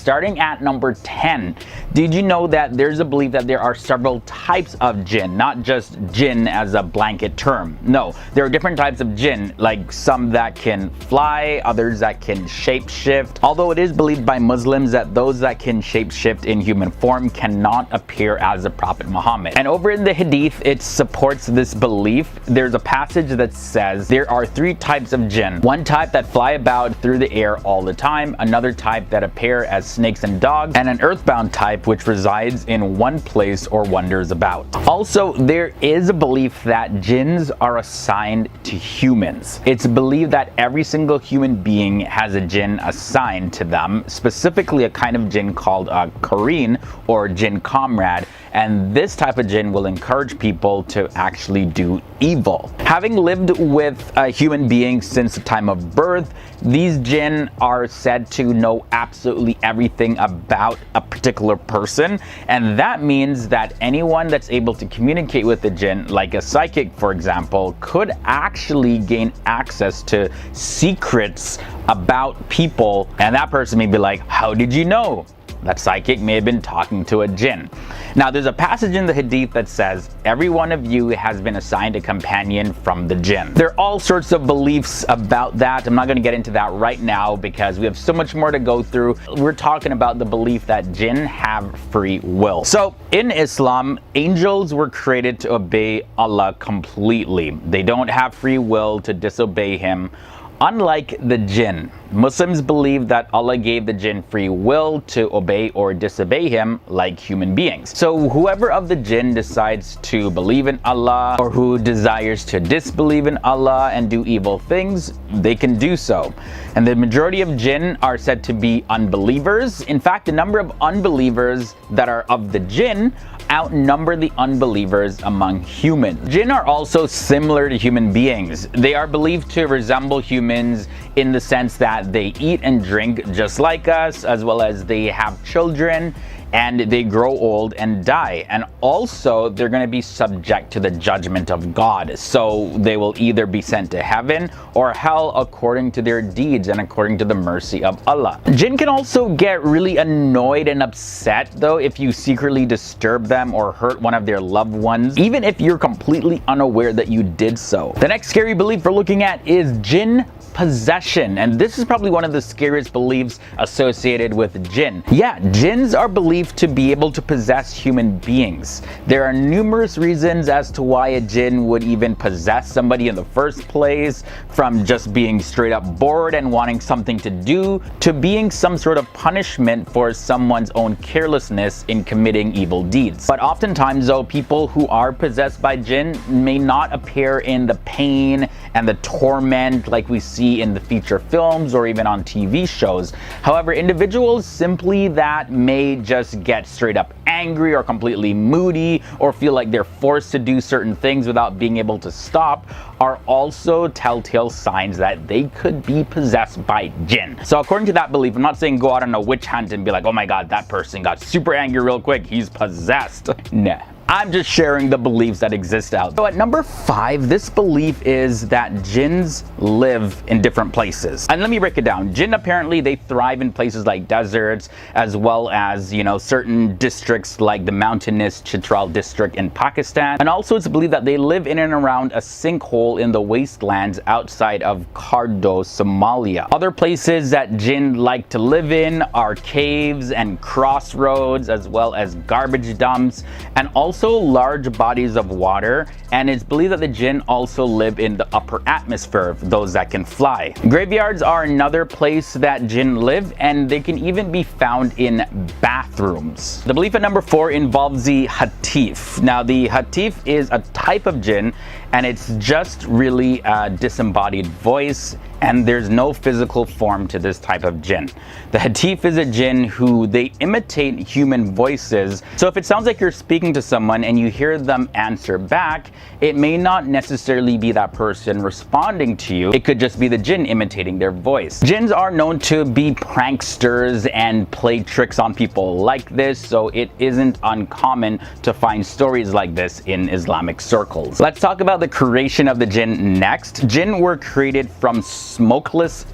starting at number 10. Did you know that there's a belief that there are several types of jinn, not just jinn as a blanket term? No, there are different types of jinn, like some that can fly, others that can shapeshift. Although it is believed by Muslims that those that can shapeshift in human form cannot appear as the Prophet Muhammad. And over in the Hadith, it supports this belief. There's a passage that says there are three types of jinn. One type that fly about through the air all the time, another type that appear as snakes and dogs, and an earthbound type which resides in one place or wanders about. Also, there is a belief that jinns are assigned to humans. It's believed that every single human being has a jinn assigned to them, specifically a kind of jinn called a qareen or jinn comrade, and this type of jinn will encourage people to actually do evil. Having lived with a human being since the time of birth, these jinn are said to know absolutely everything about a particular person, and that means that anyone that's able to communicate with the jinn, like a psychic for example, could actually gain access to secrets about people, and that person may be like, how did you know? That psychic may have been talking to a jinn. Now, there's a passage in the Hadith that says, every one of you has been assigned a companion from the jinn. There are all sorts of beliefs about that. I'm not going to get into that right now because we have so much more to go through. We're talking about the belief that jinn have free will. So, in Islam, angels were created to obey Allah completely. They don't have free will to disobey Him. Unlike the jinn, Muslims believe that Allah gave the jinn free will to obey or disobey Him like human beings. So whoever of the jinn decides to believe in Allah or who desires to disbelieve in Allah and do evil things, they can do so. And the majority of jinn are said to be unbelievers. In fact, the number of unbelievers that are of the jinn outnumber the unbelievers among humans. Jinn are also similar to human beings. They are believed to resemble humans in the sense that they eat and drink just like us, as well as they have children and they grow old and die. And also they're going to be subject to the judgment of God. So they will either be sent to heaven or hell according to their deeds and according to the mercy of Allah. Jinn can also get really annoyed and upset though if you secretly disturb them or hurt one of their loved ones, even if you're completely unaware that you did so. The next scary belief we're looking at is jinn possession, and this is probably one of the scariest beliefs associated with jinn. Yeah, jinns are believed to be able to possess human beings. There are numerous reasons as to why a jinn would even possess somebody in the first place, from just being straight up bored and wanting something to do, to being some sort of punishment for someone's own carelessness in committing evil deeds. But oftentimes though, people who are possessed by jinn may not appear in the pain and the torment like we see in the feature films or even on TV shows. However, individuals simply that may just get straight up angry or completely moody or feel like they're forced to do certain things without being able to stop are also telltale signs that they could be possessed by jinn. So according to that belief, I'm not saying go out on a witch hunt and be like, oh my god, that person got super angry real quick, he's possessed. Nah. I'm just sharing the beliefs that exist out there. So at number 5, this belief is that jinns live in different places. And let me break it down. Jinn apparently they thrive in places like deserts, as well as, you know, certain districts like the mountainous Chitral district in Pakistan. And also it's believed that they live in and around a sinkhole in the wastelands outside of Kardo, Somalia. Other places that jinn like to live in are caves and crossroads, as well as garbage dumps, and also large bodies of water. And it's believed that the jinn also live in the upper atmosphere, those that can fly. Graveyards are another place that jinn live, and they can even be found in bathrooms. The belief at number 4 involves the Hatif. Now the Hatif is a type of jinn, and it's just really a disembodied voice, and there's no physical form to this type of jinn. The Hatif is a jinn who they imitate human voices. So if it sounds like you're speaking to someone and you hear them answer back, it may not necessarily be that person responding to you. It could just be the jinn imitating their voice. Jinns are known to be pranksters and play tricks on people like this, so it isn't uncommon to find stories like this in Islamic circles. Let's talk about the creation of the jinn next. Jinn were created from smokeless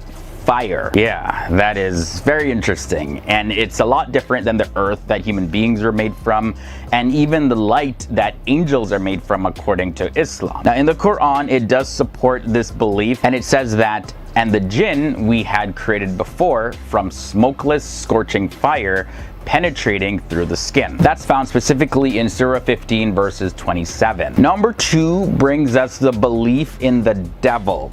fire. Yeah, that is very interesting, and it's a lot different than the earth that human beings are made from, and even the light that angels are made from, according to Islam. Now, in the Quran, it does support this belief, and it says that, "And the jinn we had created before from smokeless, scorching fire, penetrating through the skin." That's found specifically in Surah 15 verses 27. Number 2 brings us the belief in the devil.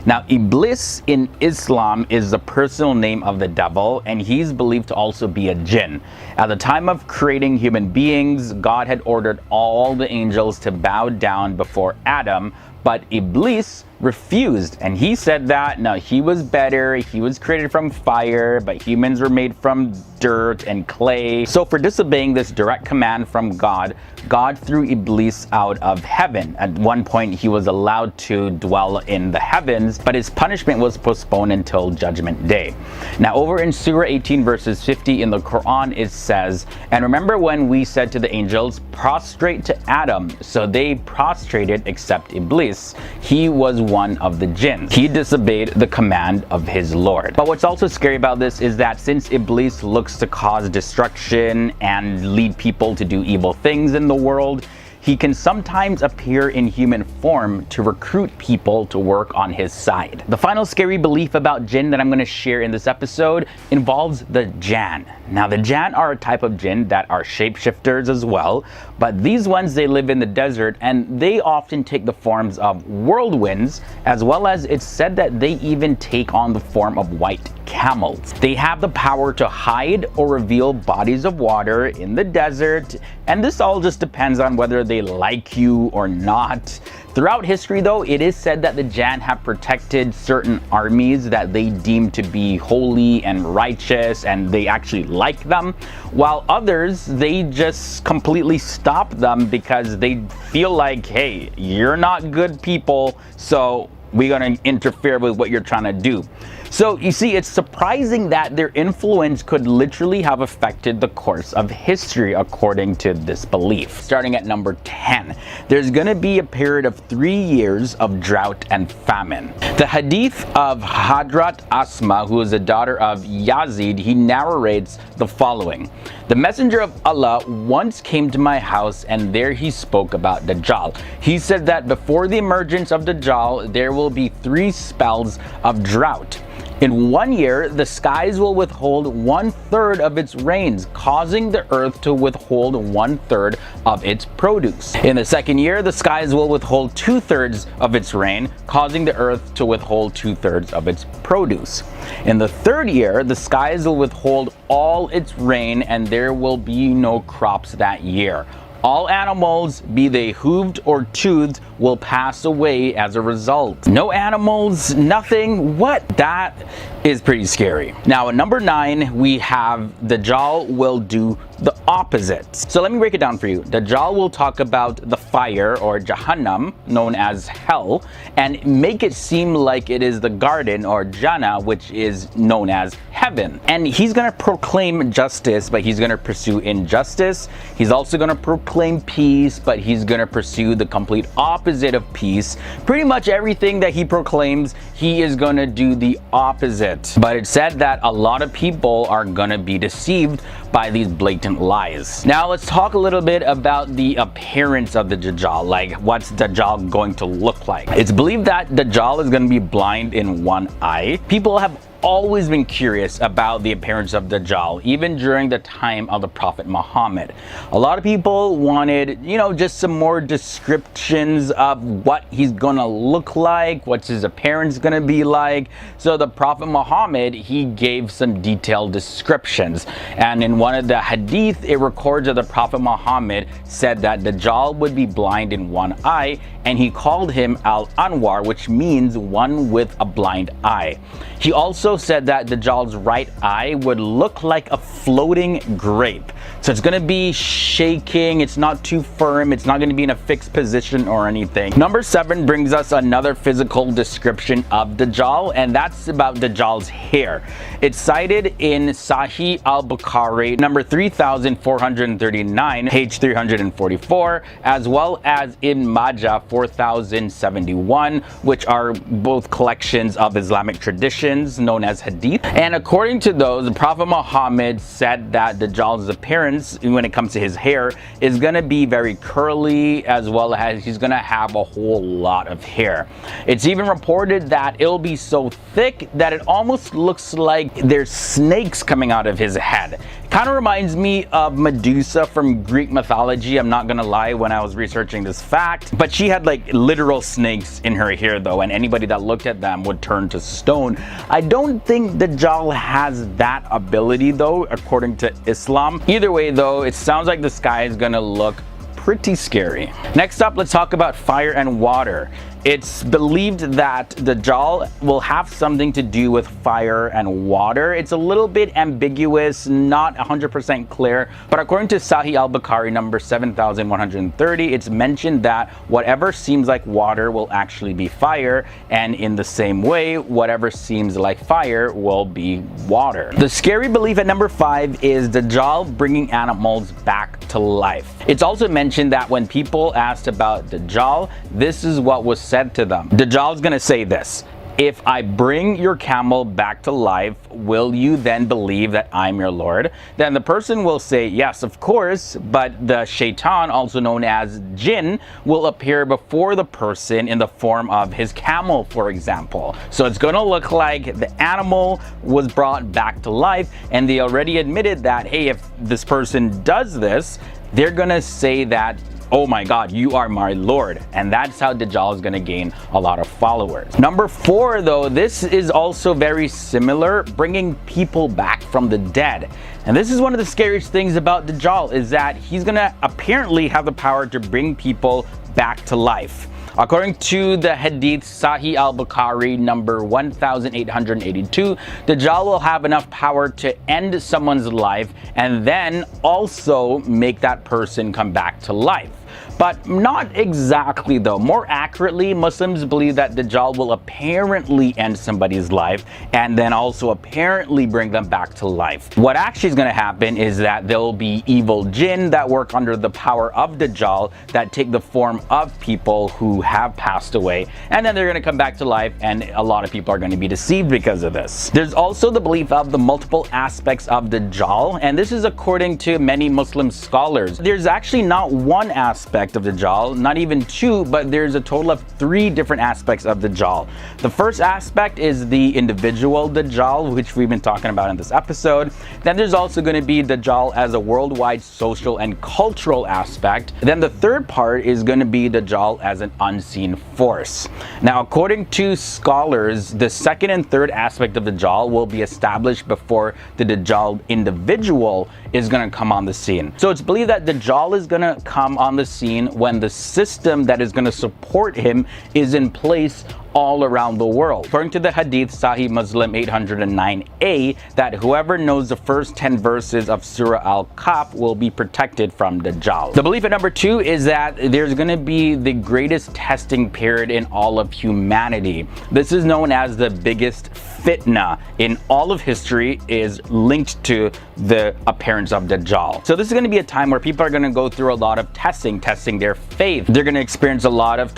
Now, Iblis in Islam is the personal name of the devil, and he's believed to also be a jinn. At the time of creating human beings, God had ordered all the angels to bow down before Adam, but Iblis refused, and he said that no, he was better, he was created from fire, but humans were made from dirt and clay. So for disobeying this direct command from God, God threw Iblis out of heaven. At one point, he was allowed to dwell in the heavens, but his punishment was postponed until Judgment Day. Now, over in Surah 18 verses 50 in the Quran, it says, "And remember when we said to the angels, prostrate to Adam, so they prostrated except Iblis. He was one of the jinn. He disobeyed the command of his Lord." But what's also scary about this is that since Iblis looks to cause destruction and lead people to do evil things in the world, he can sometimes appear in human form to recruit people to work on his side. The final scary belief about jinn that I'm going to share in this episode involves the Jann. Now, the Jann are a type of jinn that are shapeshifters as well, but these ones, they live in the desert, and they often take the forms of whirlwinds, as well as it's said that they even take on the form of white camels. They have the power to hide or reveal bodies of water in the desert, and this all just depends on whether they like you or not. Throughout history, though, it is said that the Jann have protected certain armies that they deem to be holy and righteous, and they actually like them, while others, they just completely stop them because they feel like, hey, you're not good people, so we're going to interfere with what you're trying to do. So you see, it's surprising that their influence could literally have affected the course of history according to this belief. Starting at number 10, there's going to be a period of 3 years of drought and famine. The hadith of Hadrat Asma, who is the daughter of Yazid, he narrates the following. "The messenger of Allah once came to my house, and there he spoke about Dajjal. He said that before the emergence of Dajjal, there will be 3 spells of drought. In 1 year, the skies will withhold 1/3 of its rains, causing the earth to withhold 1/3 of its produce. In the 2nd year, the skies will withhold 2/3 of its rain, causing the earth to withhold 2/3 of its produce. In the 3rd year, the skies will withhold all its rain, and there will be no crops that year. All animals, be they hooved or toothed, will pass away as a result." No animals, nothing? What? That is pretty scary. Now, at number 9, we have Dajjal will do the opposite. So let me break it down for you. Dajjal will talk about the fire, or Jahannam, known as hell, and make it seem like it is the garden, or Jannah, which is known as heaven. And he's going to proclaim justice, but he's going to pursue injustice. He's also going to proclaim peace, but he's going to pursue the complete opposite of peace. Pretty much everything that he proclaims, he is going to do the opposite. But it's said that a lot of people are going to be deceived by these blatant lies. Now, let's talk a little bit about the appearance of the Dajjal. Like, what's Dajjal going to look like? It's believed that Dajjal is going to be blind in one eye. People have always been curious about the appearance of Dajjal, even during the time of the Prophet Muhammad. A lot of people wanted, just some more descriptions of what he's gonna look like, what's his appearance gonna be like. So the Prophet Muhammad, he gave some detailed descriptions. And in one of the hadith, it records that the Prophet Muhammad said that Dajjal would be blind in one eye, and he called him Al-Anwar, which means one with a blind eye. He also said that Dajjal's right eye would look like a floating grape. So it's going to be shaking, it's not too firm, it's not going to be in a fixed position or anything. Number 7 brings us another physical description of Dajjal, and that's about Dajjal's hair. It's cited in Sahih al-Bukhari, number 3439, page 344, as well as in Majah 4071, which are both collections of Islamic traditions known known as hadith. And according to those, the Prophet Muhammad said that Dajjal's appearance, when it comes to his hair, is going to be very curly, as well as he's going to have a whole lot of hair. It's even reported that it'll be so thick that it almost looks like there's snakes coming out of his head. Kind of reminds me of Medusa from Greek mythology. I'm not gonna lie, when I was researching this fact, but she had like literal snakes in her hair though, and anybody that looked at them would turn to stone. I don't think Dajjal has that ability though, according to Islam. Either way though, it sounds like the sky is gonna look pretty scary. Next up, let's talk about fire and water. It's believed that Dajjal will have something to do with fire and water. It's a little bit ambiguous, not 100% clear, but according to Sahih al-Bukhari number 7130, it's mentioned that whatever seems like water will actually be fire, and in the same way, whatever seems like fire will be water. The scary belief at number 5 is Dajjal bringing animals back to life. It's also mentioned that when people asked about Dajjal, this is what was said to them. Dajjal's gonna say this: if I bring your camel back to life, will you then believe that I'm your Lord? Then the person will say, yes, of course, but the shaitan, also known as jinn, will appear before the person in the form of his camel, for example. So it's gonna look like the animal was brought back to life, and they already admitted that, hey, if this person does this, they're gonna say that, oh my God, you are my Lord. And that's how Dajjal is going to gain a lot of followers. Number 4 though, this is also very similar, bringing people back from the dead. And this is one of the scariest things about Dajjal, is that he's going to apparently have the power to bring people back to life. According to the Hadith Sahih al-Bukhari number 1882, Dajjal will have enough power to end someone's life and then also make that person come back to life. But not exactly though. More accurately, Muslims believe that Dajjal will apparently end somebody's life and then also apparently bring them back to life. What actually is going to happen is that there will be evil jinn that work under the power of Dajjal that take the form of people who have passed away, and then they're going to come back to life, and a lot of people are going to be deceived because of this. There's also the belief of the multiple aspects of Dajjal, and this is according to many Muslim scholars. There's actually not one aspect of Dajjal, not even 2, but there's a total of 3 different aspects of Dajjal. The first aspect is the individual Dajjal, which we've been talking about in this episode. Then there's also going to be Dajjal as a worldwide social and cultural aspect. Then the third part is going to be Dajjal as an unseen force. Now, according to scholars, the second and third aspect of Dajjal will be established before the Dajjal individual is going to come on the scene. So it's believed that Dajjal is going to come on the scene when the system that is going to support him is in place all around the world. According to the Hadith Sahih Muslim 809a, that whoever knows the first 10 verses of Surah Al-Kahf will be protected from Dajjal. The belief at number 2 is that there's going to be the greatest testing period in all of humanity. This is known as the biggest fitna in all of history, is linked to the appearance of Dajjal. So this is going to be a time where people are going to go through a lot of testing their faith. They're going to experience a lot of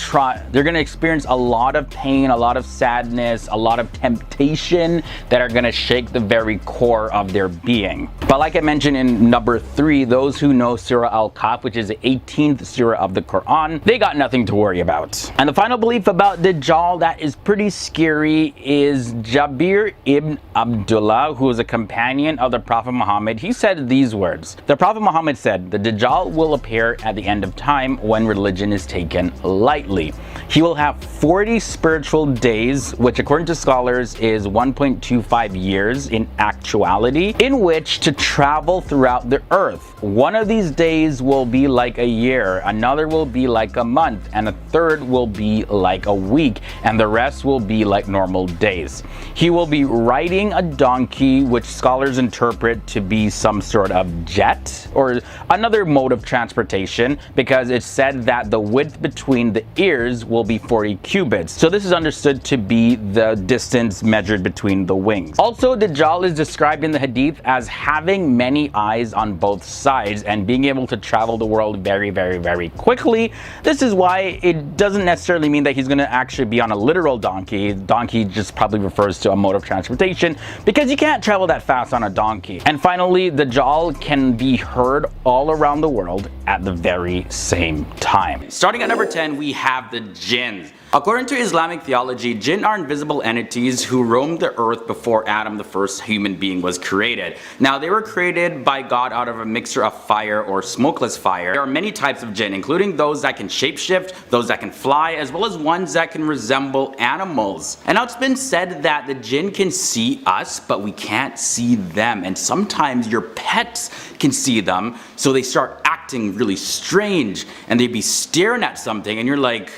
pain, a lot of sadness, a lot of temptation that are going to shake the very core of their being. But like I mentioned in number 3, those who know Surah Al-Kahf, which is the 18th surah of the Quran, they got nothing to worry about. And the final belief about Dajjal that is pretty scary is Jabir ibn Abdullah, who is a companion of the Prophet Muhammad. He said these words. The Prophet Muhammad said, the Dajjal will appear at the end of time when religion is taken lightly. He will have 40 spiritual days, which according to scholars is 1.25 years in actuality, in which to travel throughout the earth. One of these days will be like a year, another will be like a month, and a third will be like a week, and the rest will be like normal days. He will be riding a donkey, which scholars interpret to be some sort of jet or another mode of transportation, because it's said that the width between the ears will be 40 cubits. So this this is understood to be the distance measured between the wings. Also, Dajjal is described in the Hadith as having many eyes on both sides and being able to travel the world very, very, very quickly. This is why it doesn't necessarily mean that he's going to actually be on a literal donkey. Donkey just probably refers to a mode of transportation because you can't travel that fast on a donkey. And finally, Dajjal can be heard all around the world at the very same time. Starting at number 10, we have the jinns. According to Islamic theology, jinn are invisible entities who roamed the earth before Adam, the first human being, was created. Now, they were created by God out of a mixture of fire or smokeless fire. There are many types of jinn, including those that can shapeshift, those that can fly, as well as ones that can resemble animals. And now it's been said that the jinn can see us, but we can't see them. And sometimes your pets can see them, so they start acting really strange, and they'd be staring at something, and you're like,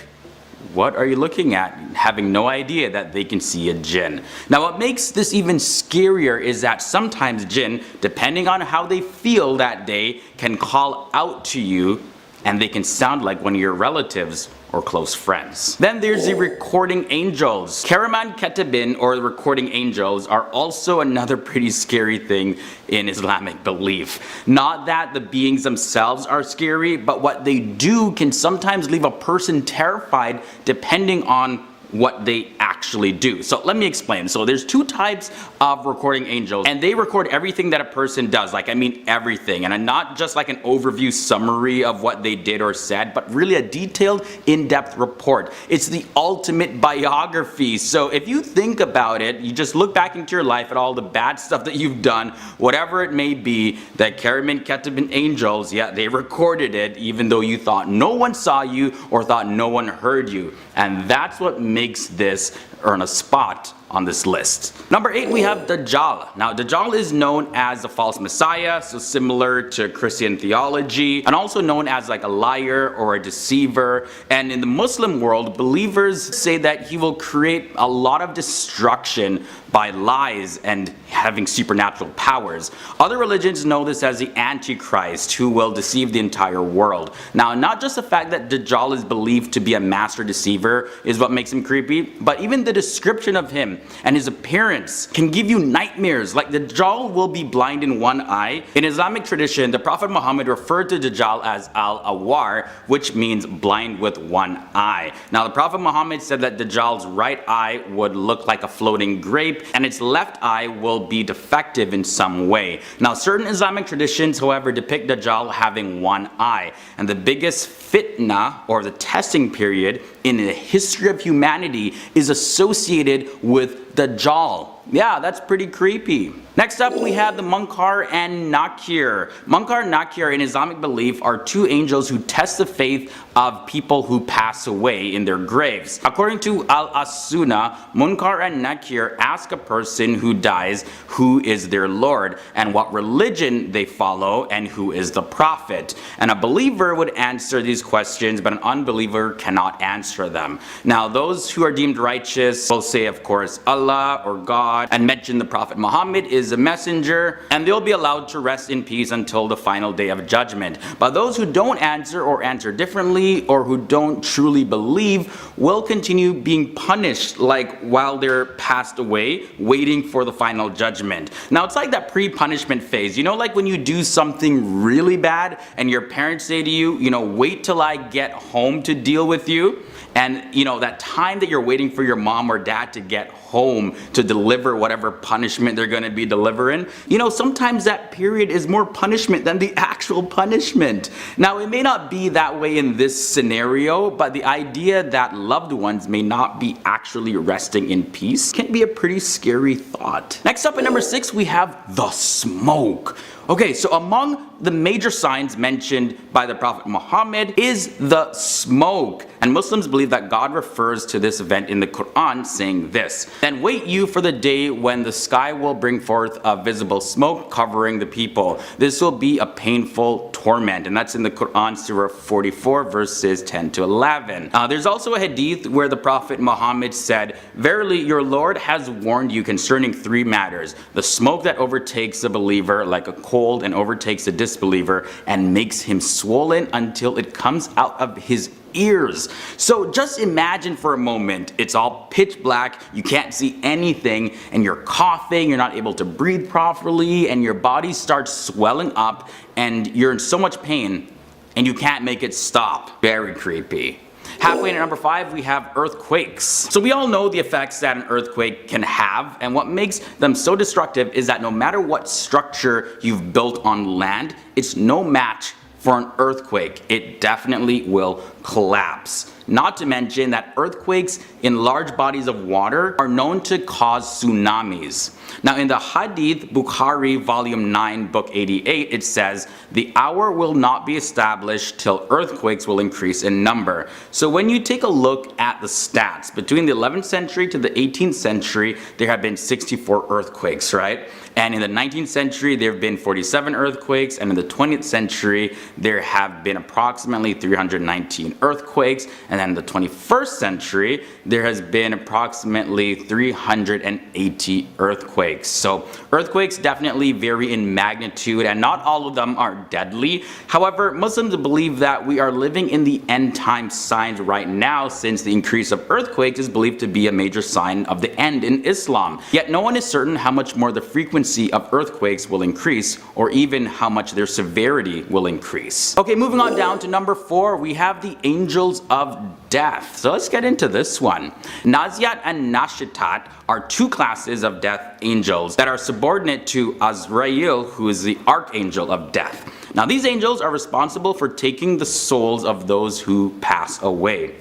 what are you looking at? Having no idea that they can see a jinn. Now, what makes this even scarier is that sometimes jinn, depending on how they feel that day, can call out to you, and they can sound like one of your relatives or close friends. Then there's the recording angels. Karaman Ketibin, or the recording angels, are also another pretty scary thing in Islamic belief. Not that the beings themselves are scary, but what they do can sometimes leave a person terrified depending on what they actually do. So let me explain. So there's two types of recording angels, and they record everything that a person does. Like, I mean everything, and not just like an overview summary of what they did or said, but really a detailed, in-depth report. It's the ultimate biography. So if you think about it, you just look back into your life at all the bad stuff that you've done, whatever it may be, that Karaman Ketibin angels, yeah, they recorded it even though you thought no one saw you or thought no one heard you. And that's what makes this earn a spot on this list. Number 8, we have Dajjal. Now, Dajjal is known as the false messiah, so similar to Christian theology, and also known as like a liar or a deceiver. And in the Muslim world, believers say that he will create a lot of destruction by lies and having supernatural powers. Other religions know this as the Antichrist, who will deceive the entire world. Now, not just the fact that Dajjal is believed to be a master deceiver is what makes him creepy, but even the description of him and his appearance can give you nightmares. Like, Dajjal will be blind in one eye. In Islamic tradition, the Prophet Muhammad referred to Dajjal as Al-Awar, which means blind with one eye. Now, the Prophet Muhammad said that Dajjal's right eye would look like a floating grape, and its left eye will be defective in some way. Now, certain Islamic traditions, however, depict Dajjal having one eye. And the biggest fitna, or the testing period, in the history of humanity is associated with Dajjal. Yeah, that's pretty creepy. Next up, we have the Munkar and Nakir. Munkar and Nakir in Islamic belief are two angels who test the faith of people who pass away in their graves. According to Al-As-Sunnah, Munkar and Nakir ask a person who dies who is their Lord and what religion they follow and who is the Prophet. And a believer would answer these questions, but an unbeliever cannot answer them. Now, those who are deemed righteous will say, of course, Allah or God, and mention the Prophet Muhammad is a messenger, and they'll be allowed to rest in peace until the final day of judgment. But those who don't answer or answer differently, or who don't truly believe, will continue being punished like while they're passed away, waiting for the final judgment. Now, it's like that pre-punishment phase. You know, like when you do something really bad and your parents say to you, you know, wait till I get home to deal with you. And you know, that time that you're waiting for your mom or dad to get home to deliver whatever punishment they're going to be delivering, you know, sometimes that period is more punishment than the actual punishment. Now, it may not be that way in this scenario, but the idea that loved ones may not be actually resting in peace can be a pretty scary thought. Next up at number 6, we have the smoke. Okay, so among the major signs mentioned by the Prophet Muhammad is the smoke. And Muslims believe that God refers to this event in the Quran saying this: "Then wait you for the day when the sky will bring forth a visible smoke covering the people. This will be a painful torment, and that's in the Quran, Surah 44, verses 10 to 11. There's also a hadith where the Prophet Muhammad said, "Verily, your Lord has warned you concerning three matters: the smoke that overtakes the believer like a cold and overtakes the disbeliever and makes him swollen until it comes out of his ears." So just imagine for a moment, it's all pitch black, you can't see anything, and you're coughing, you're not able to breathe properly, and your body starts swelling up, and you're in so much pain, and you can't make it stop. Very creepy. Halfway into number 5, we have earthquakes. So we all know the effects that an earthquake can have, and what makes them so destructive is that no matter what structure you've built on land, it's no match for an earthquake. It definitely will collapse. Not to mention that earthquakes in large bodies of water are known to cause tsunamis. Now in the Hadith Bukhari volume 9 book 88, it says, "The hour will not be established till earthquakes will increase in number." So when you take a look at the stats, between the 11th century to the 18th century, there have been 64 earthquakes, right? And in the 19th century, there have been 47 earthquakes, and in the 20th century, there have been approximately 319 earthquakes, and then in the 21st century, there has been approximately 380 earthquakes. So earthquakes definitely vary in magnitude, and not all of them are deadly. However, Muslims believe that we are living in the end time signs right now, since the increase of earthquakes is believed to be a major sign of the end in Islam. Yet no one is certain how much more the frequency of earthquakes will increase, or even how much their severity will increase. Okay, moving on down to number 4, we have the angels of death. So let's get into this one. Naziat and Nashitat are two classes of death angels that are subordinate to Azrael, who is the archangel of death. Now these angels are responsible for taking the souls of those who pass away.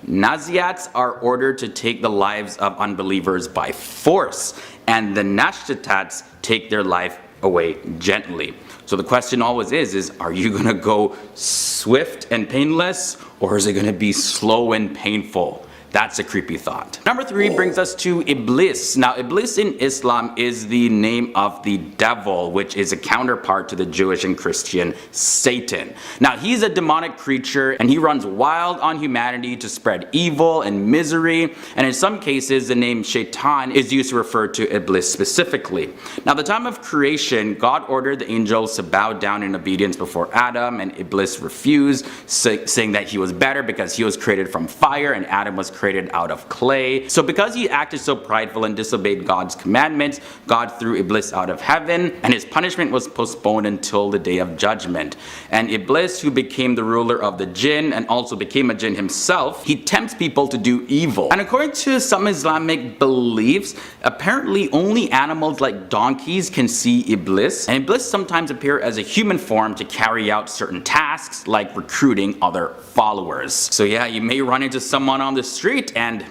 Naziats are ordered to take the lives of unbelievers by force, and the Nashitats take their life away gently. So the question always is are you going to go swift and painless, or is it going to be slow and painful? That's a creepy thought. Number 3 brings us to Iblis. Now Iblis in Islam is the name of the devil, which is a counterpart to the Jewish and Christian Satan. Now he's a demonic creature, and he runs wild on humanity to spread evil and misery, and in some cases the name Shaitan is used to refer to Iblis specifically. Now at the time of creation, God ordered the angels to bow down in obedience before Adam, and Iblis refused, saying that he was better because he was created from fire and Adam was created out of clay. So because he acted so prideful and disobeyed God's commandments, God threw Iblis out of heaven, and his punishment was postponed until the day of judgment. And Iblis, who became the ruler of the jinn and also became a jinn himself, he tempts people to do evil. And according to some Islamic beliefs, apparently only animals like donkeys can see Iblis, and Iblis sometimes appear as a human form to carry out certain tasks like recruiting other followers. So yeah, you may run into someone on the street and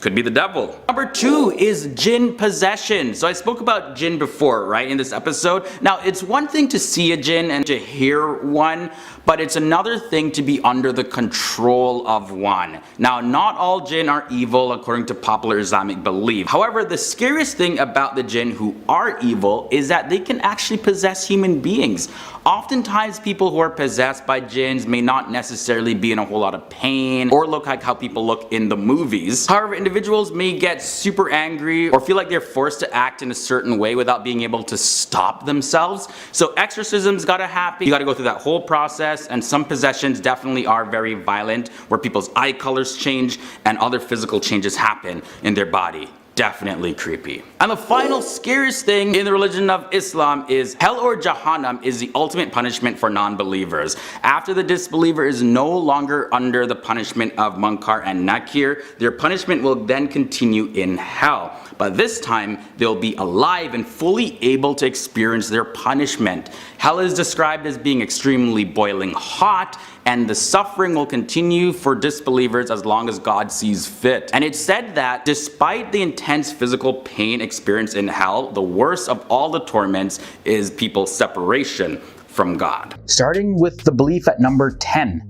could be the devil. Number 2 is jinn possession. So I spoke about jinn before, right, in this episode. Now it's one thing to see a jinn and to hear one, but it's another thing to be under the control of one. Now not all jinn are evil according to popular Islamic belief. However, the scariest thing about the jinn who are evil is that they can actually possess human beings. Oftentimes people who are possessed by jinns may not necessarily be in a whole lot of pain or look like how people look in the movies. However, individuals may get super angry or feel like they're forced to act in a certain way without being able to stop themselves. So exorcisms gotta happen. You gotta go through that whole process, and some possessions definitely are very violent, where people's eye colors change and other physical changes happen in their body. Definitely creepy. And the final scariest thing in the religion of Islam is hell, or Jahannam, is the ultimate punishment for non-believers. After the disbeliever is no longer under the punishment of Munkar and Nakir, their punishment will then continue in hell. But this time, they'll be alive and fully able to experience their punishment. Hell is described as being extremely boiling hot, and the suffering will continue for disbelievers as long as God sees fit. And it's said that despite the intense physical pain experienced in hell, the worst of all the torments is people's separation from God. Starting with the belief at number 10,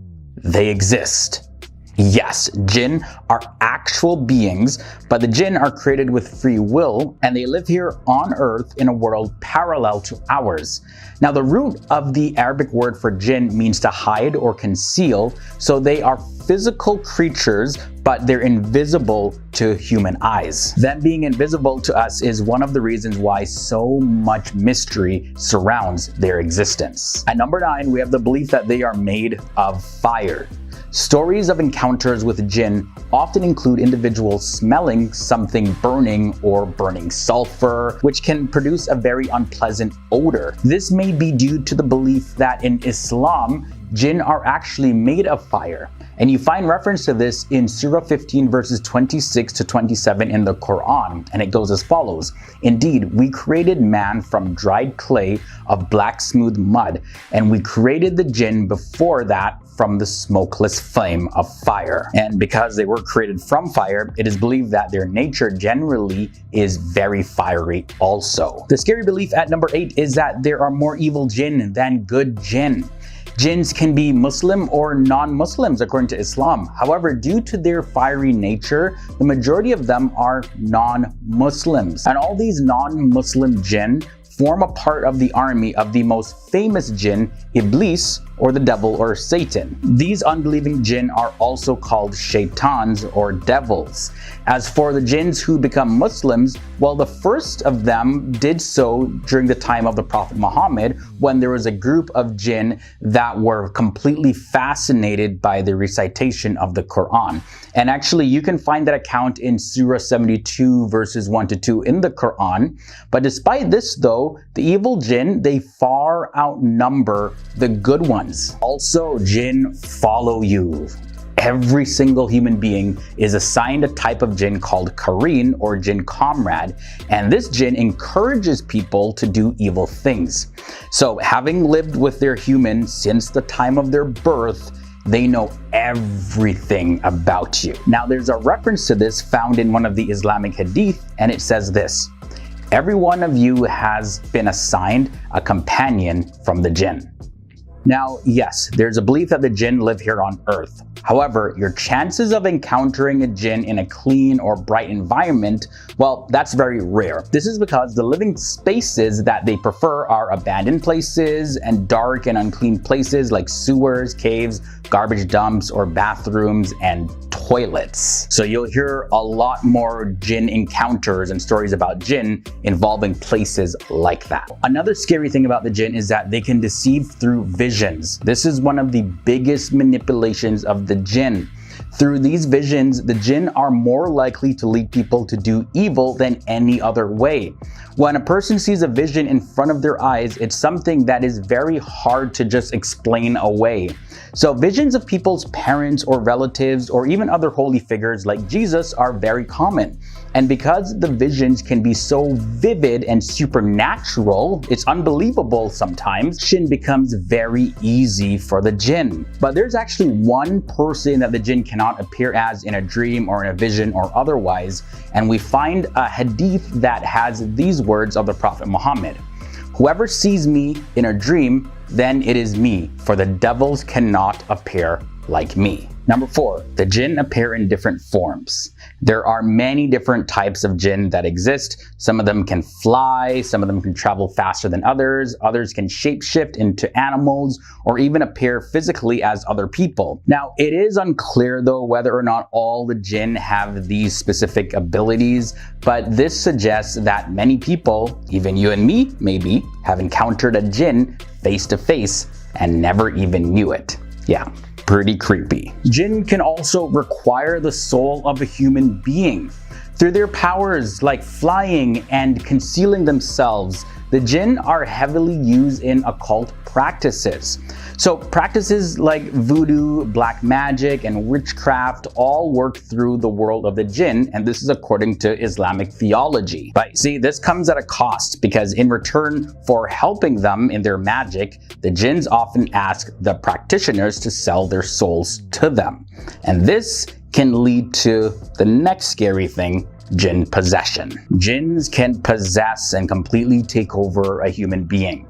they exist. Yes, jinn are actual beings, but the jinn are created with free will and they live here on earth in a world parallel to ours. Now, the root of the Arabic word for jinn means to hide or conceal, so they are physical creatures, but they're invisible to human eyes. Them being invisible to us is one of the reasons why so much mystery surrounds their existence. At number 9, we have the belief that they are made of fire. Stories of encounters with jinn often include individuals smelling something burning or burning sulfur, which can produce a very unpleasant odor. This may be due to the belief that in Islam, jinn are actually made of fire. And you find reference to this in Surah 15 verses 26 to 27 in the Quran, and it goes as follows. Indeed, we created man from dried clay of black smooth mud, and we created the jinn before that from the smokeless flame of fire. And because they were created from fire, it is believed that their nature generally is very fiery also. The scary belief at number 8 is that there are more evil jinn than good jinn. Jinns can be Muslim or non-Muslims according to Islam. However, due to their fiery nature, the majority of them are non-Muslims. And all these non-Muslim jinn form a part of the army of the most famous jinn, Iblis, or the devil or Satan. These unbelieving jinn are also called shaitans or devils. As for the jinns who become Muslims, well, the first of them did so during the time of the Prophet Muhammad, when there was a group of jinn that were completely fascinated by the recitation of the Quran. And actually, you can find that account in Surah 72 verses 1 to 2 in the Quran. But despite this though, the evil jinn, they far outnumber the good ones. Also, jinn follow you. Every single human being is assigned a type of jinn called Qareen or jinn comrade, and this jinn encourages people to do evil things. So having lived with their human since the time of their birth, they know everything about you. Now, there's a reference to this found in one of the Islamic hadith, and it says this: every one of you has been assigned a companion from the jinn. Now, yes, there's a belief that the jinn live here on earth. However, your chances of encountering a jinn in a clean or bright environment, well, that's very rare. This is because the living spaces that they prefer are abandoned places and dark and unclean places like sewers, caves, garbage dumps, or bathrooms and toilets. So you'll hear a lot more jinn encounters and stories about jinn involving places like that. Another scary thing about the jinn is that they can deceive through visions. This is one of the biggest manipulations of the jinn. Through these visions, the jinn are more likely to lead people to do evil than any other way. When a person sees a vision in front of their eyes, it's something that is very hard to just explain away. So visions of people's parents or relatives or even other holy figures like Jesus are very common. And because the visions can be so vivid and supernatural, it's unbelievable sometimes, jinn becomes very easy for the jinn. But there's actually one person that the jinn cannot appear as in a dream or in a vision or otherwise, and we find a hadith that has these words of the Prophet Muhammad: whoever sees me in a dream, then it is me, for the devils cannot appear like me. Number 4, the jinn appear in different forms. There are many different types of jinn that exist. Some of them can fly, some of them can travel faster than others can shapeshift into animals, or even appear physically as other people. Now, it is unclear though whether or not all the jinn have these specific abilities, but this suggests that many people, even you and me maybe, have encountered a jinn face to face and never even knew it. Yeah. Pretty creepy. Jinn can also require the soul of a human being. Through their powers like flying and concealing themselves, the jinn are heavily used in occult practices. So practices like voodoo, black magic, and witchcraft all work through the world of the jinn, and this is according to Islamic theology. But see, this comes at a cost, because in return for helping them in their magic, the jinns often ask the practitioners to sell their souls to them. And this can lead to the next scary thing: jinn possession. Jinns can possess and completely take over a human being.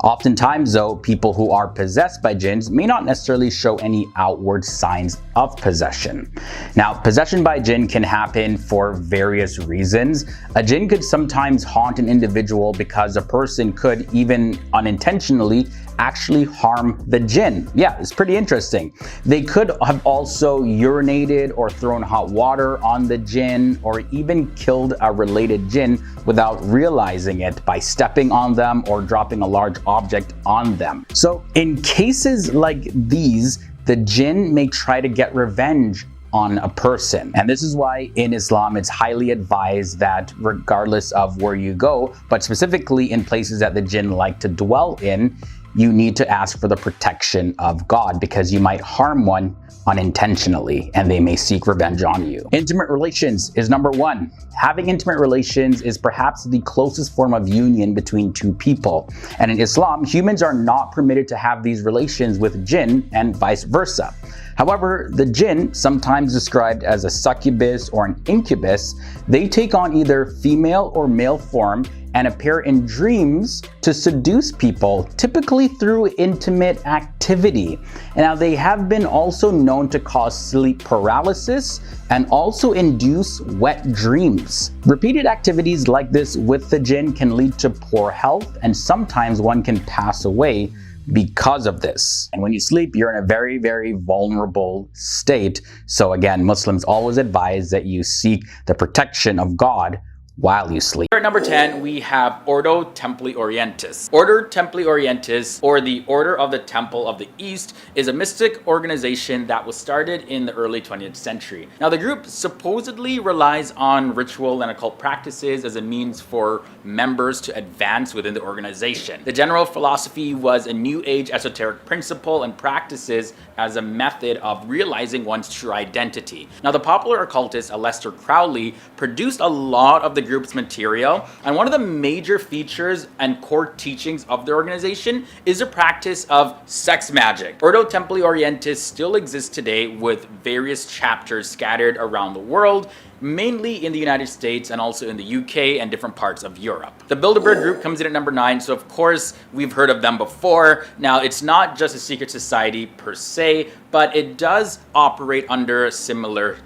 Oftentimes though, people who are possessed by jinns may not necessarily show any outward signs of possession. Now, possession by jinn can happen for various reasons. A jinn could sometimes haunt an individual because a person could, even unintentionally, actually harm the jinn. Yeah, it's pretty interesting. They could have also urinated or thrown hot water on the jinn, or even killed a related jinn without realizing it by stepping on them or dropping a large object on them. So in cases like these, the jinn may try to get revenge on a person. And this is why in Islam it's highly advised that regardless of where you go, but specifically in places that the jinn like to dwell in, you need to ask for the protection of God, because you might harm one unintentionally and they may seek revenge on you. Intimate relations is number one. Having intimate relations is perhaps the closest form of union between two people. And in Islam, humans are not permitted to have these relations with jinn and vice versa. However, the jinn, sometimes described as a succubus or an incubus, they take on either female or male form and appear in dreams to seduce people, typically through intimate activity. Now, they have been also known to cause sleep paralysis and also induce wet dreams. Repeated activities like this with the jinn can lead to poor health, and sometimes one can pass away because of this. And when you sleep, you're in a very, very vulnerable state. So again, Muslims always advise that you seek the protection of God while you sleep. Here at number 10, we have Ordo Templi Orientis. Order Templi Orientis, or the Order of the Temple of the East, is a mystic organization that was started in the early 20th century. Now, the group supposedly relies on ritual and occult practices as a means for members to advance within the organization. The general philosophy was a New Age esoteric principle and practices as a method of realizing one's true identity. Now, the popular occultist Aleister Crowley produced a lot of the group's material, and one of the major features and core teachings of the organization is the practice of sex magic. Ordo Templi Orientis still exists today with various chapters scattered around the world, mainly in the United States and also in the UK and different parts of Europe. The Bilderberg Group comes in at number 9, so of course we've heard of them before. Now, it's not just a secret society per se, but it does operate under a similar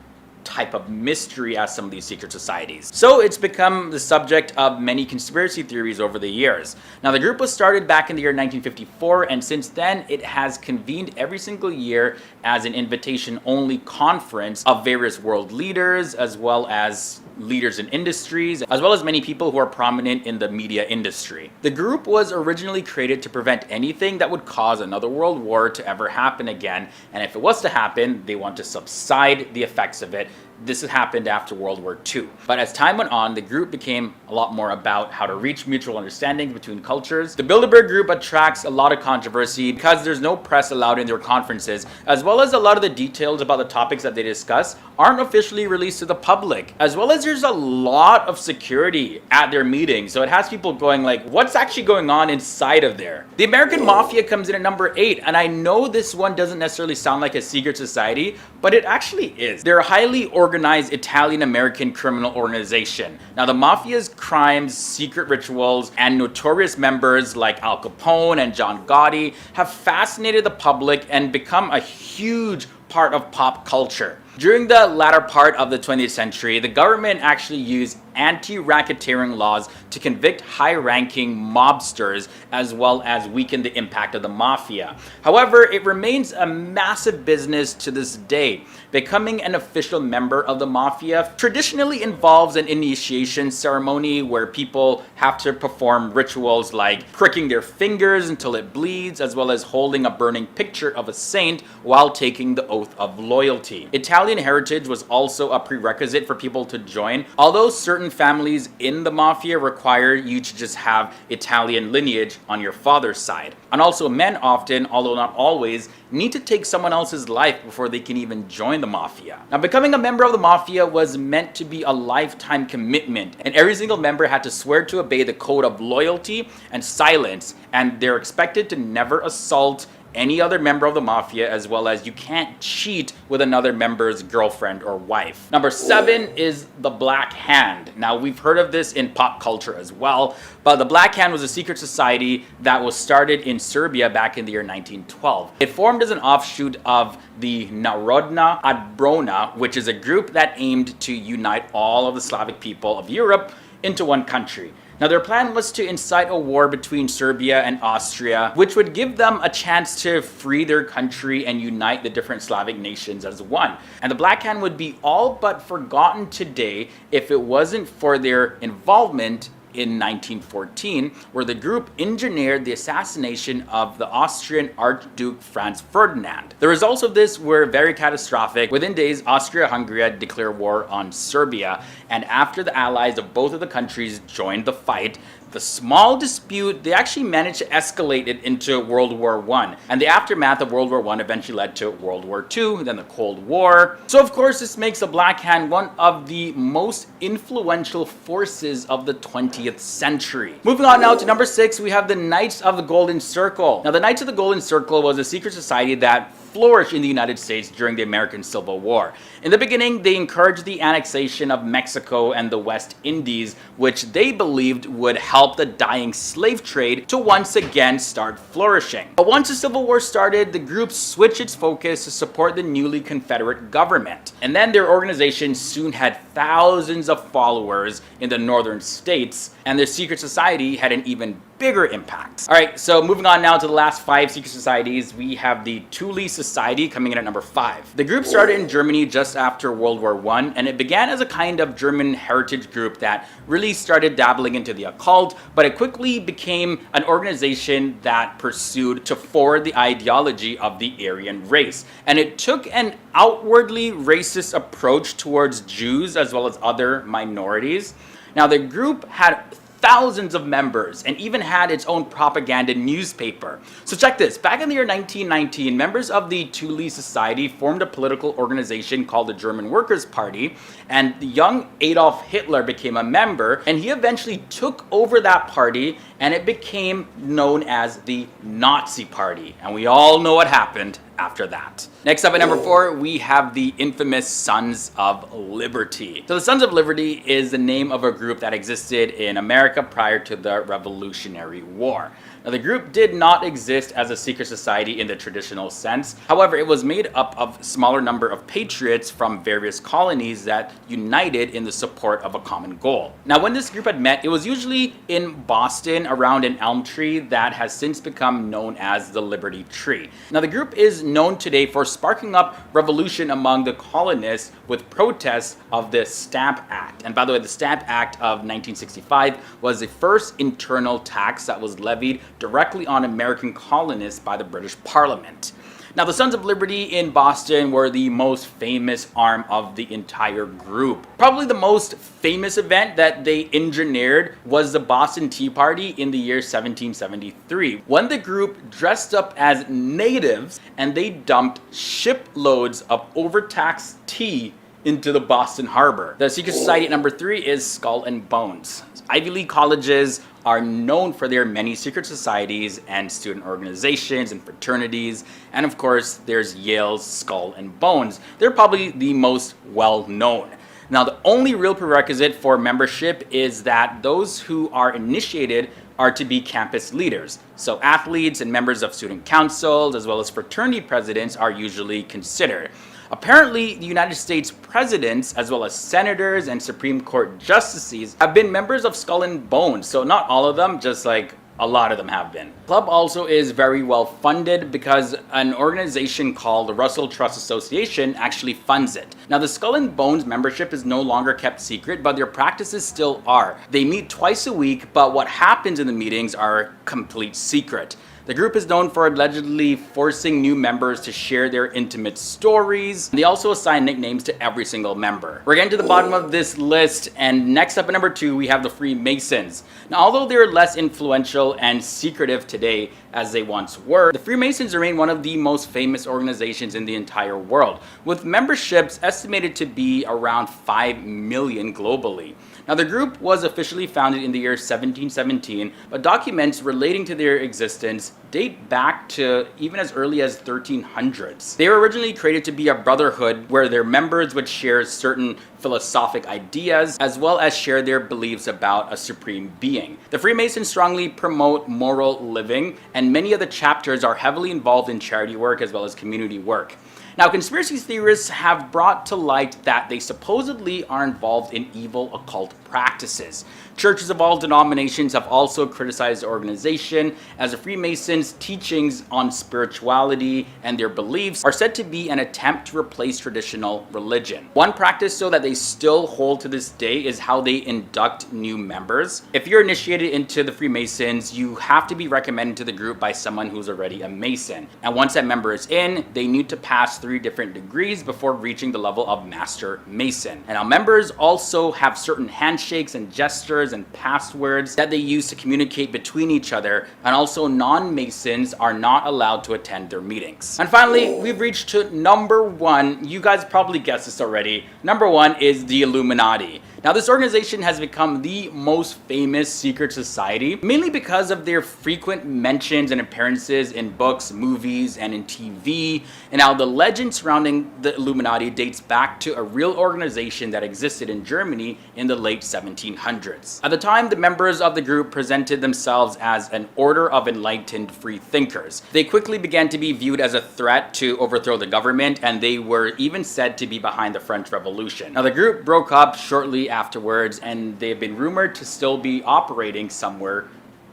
type of mystery as some of these secret societies. So it's become the subject of many conspiracy theories over the years. Now, the group was started back in the year 1954, and since then it has convened every single year as an invitation-only conference of various world leaders, as well as leaders in industries, as well as many people who are prominent in the media industry. The group was originally created to prevent anything that would cause another world war to ever happen again, and if it was to happen, they want to subside the effects of it. This happened after World War II. But as time went on, the group became a lot more about how to reach mutual understanding between cultures. The Bilderberg Group attracts a lot of controversy because there's no press allowed in their conferences, as well as a lot of the details about the topics that they discuss aren't officially released to the public, as well as there's a lot of security at their meetings. So it has people going like, what's actually going on inside of there? The American Mafia comes in at number 8, and I know this one doesn't necessarily sound like a secret society, but it actually is. They're a highly organized Italian-American criminal organization. Now, the Mafia's crimes, secret rituals, and notorious members like Al Capone and John Gotti have fascinated the public and become a huge part of pop culture. During the latter part of the 20th century, the government actually used anti-racketeering laws to convict high-ranking mobsters, as well as weaken the impact of the mafia. However, it remains a massive business to this day. Becoming an official member of the mafia traditionally involves an initiation ceremony where people have to perform rituals like pricking their fingers until it bleeds, as well as holding a burning picture of a saint while taking the oath of loyalty. Italian heritage was also a prerequisite for people to join, although certain families in the mafia require you to just have Italian lineage on your father's side. And also, men often, although not always, need to take someone else's life before they can even join the mafia. Now, becoming a member of the mafia was meant to be a lifetime commitment, and every single member had to swear to obey the code of loyalty and silence, and they're expected to never assault any other member of the mafia, as well as you can't cheat with another member's girlfriend or wife. Number 7 is the Black Hand. Now, we've heard of this in pop culture as well, but the Black Hand was a secret society that was started in Serbia back in the year 1912. It formed as an offshoot of the Narodna Odbrana, which is a group that aimed to unite all of the Slavic people of Europe into one country. Now, their plan was to incite a war between Serbia and Austria, which would give them a chance to free their country and unite the different Slavic nations as one. And the Black Hand would be all but forgotten today if it wasn't for their involvement in 1914, where the group engineered the assassination of the Austrian Archduke Franz Ferdinand. The results of this were very catastrophic. Within days, Austria-Hungary declared war on Serbia, and after the allies of both of the countries joined the fight, the small dispute, they actually managed to escalate it into World War I. And the aftermath of World War I eventually led to World War II, then the Cold War. So of course, this makes the Black Hand one of the most influential forces of the 20th century. Moving on now to number 6, we have the Knights of the Golden Circle. Now, the Knights of the Golden Circle was a secret society that flourished in the United States during the American Civil War. In the beginning, they encouraged the annexation of Mexico and the West Indies, which they believed would help the dying slave trade to once again start flourishing. But once the Civil War started, the group switched its focus to support the newly Confederate government. And then their organization soon had thousands of followers in the northern states, and their secret society had an even bigger impact. All right, so moving on now to the last 5 secret societies, we have the Thule Society coming in at number 5. The group started in Germany just after World War I, and it began as a kind of German heritage group that really started dabbling into the occult, but it quickly became an organization that pursued to forward the ideology of the Aryan race. And it took an outwardly racist approach towards Jews as well as other minorities. Now, the group had thousands of members and even had its own propaganda newspaper. So check this. Back in the year 1919, members of the Thule Society formed a political organization called the German Workers' Party, and the young Adolf Hitler became a member, and he eventually took over that party, and it became known as the Nazi Party. And we all know what happened after that. Next up at number 4, we have the infamous Sons of Liberty. So the Sons of Liberty is the name of a group that existed in America prior to the Revolutionary War. Now, the group did not exist as a secret society in the traditional sense. However, it was made up of a smaller number of patriots from various colonies that united in the support of a common goal. Now, when this group had met, it was usually in Boston around an elm tree that has since become known as the Liberty Tree. Now, the group is known today for sparking up revolution among the colonists with protests of the Stamp Act. And by the way, the Stamp Act of 1965 was the first internal tax that was levied directly on American colonists by the British Parliament. Now, the Sons of Liberty in Boston were the most famous arm of the entire group. Probably the most famous event that they engineered was the Boston Tea Party in the year 1773, when the group dressed up as natives and they dumped shiploads of overtaxed tea into the Boston Harbor. The secret society at number 3 is Skull and Bones. Ivy League colleges are known for their many secret societies and student organizations and fraternities. And of course, there's Yale's Skull and Bones. They're probably the most well known. Now, the only real prerequisite for membership is that those who are initiated are to be campus leaders. So athletes and members of student councils, as well as fraternity presidents, are usually considered. Apparently, the United States presidents, as well as senators and Supreme Court justices, have been members of Skull and Bones. So not all of them, just like a lot of them have been. The club also is very well funded because an organization called the Russell Trust Association actually funds it. Now, the Skull and Bones membership is no longer kept secret, but their practices still are. They meet twice a week, but what happens in the meetings are complete secret. The group is known for allegedly forcing new members to share their intimate stories. They also assign nicknames to every single member. We're getting to the bottom of this list, and next up at number 2, we have the Freemasons. Now, although they're less influential and secretive today as they once were, the Freemasons remain one of the most famous organizations in the entire world, with memberships estimated to be around 5 million globally. Now, the group was officially founded in the year 1717, but documents relating to their existence date back to even as early as 1300s. They were originally created to be a brotherhood where their members would share certain philosophic ideas as well as share their beliefs about a supreme being. The Freemasons strongly promote moral living, and many of the chapters are heavily involved in charity work as well as community work. Now, conspiracy theorists have brought to light that they supposedly are involved in evil occult practices. Churches of all denominations have also criticized the organization, as the Freemasons' teachings on spirituality and their beliefs are said to be an attempt to replace traditional religion. One practice, though, that they still hold to this day is how they induct new members. If you're initiated into the Freemasons, you have to be recommended to the group by someone who's already a Mason. And once that member is in, they need to pass 3 different degrees before reaching the level of Master Mason. And now members also have certain handshakes and gestures and passwords that they use to communicate between each other, and also non-Masons are not allowed to attend their meetings. And finally, we've reached to number 1. You guys probably guessed this already. Number 1 is the Illuminati. Now, this organization has become the most famous secret society, mainly because of their frequent mentions and appearances in books, movies, and in TV. And now the legend surrounding the Illuminati dates back to a real organization that existed in Germany in the late 1700s. At the time, the members of the group presented themselves as an order of enlightened free thinkers. They quickly began to be viewed as a threat to overthrow the government, and they were even said to be behind the French Revolution. Now, the group broke up shortly afterwards, and they've been rumored to still be operating somewhere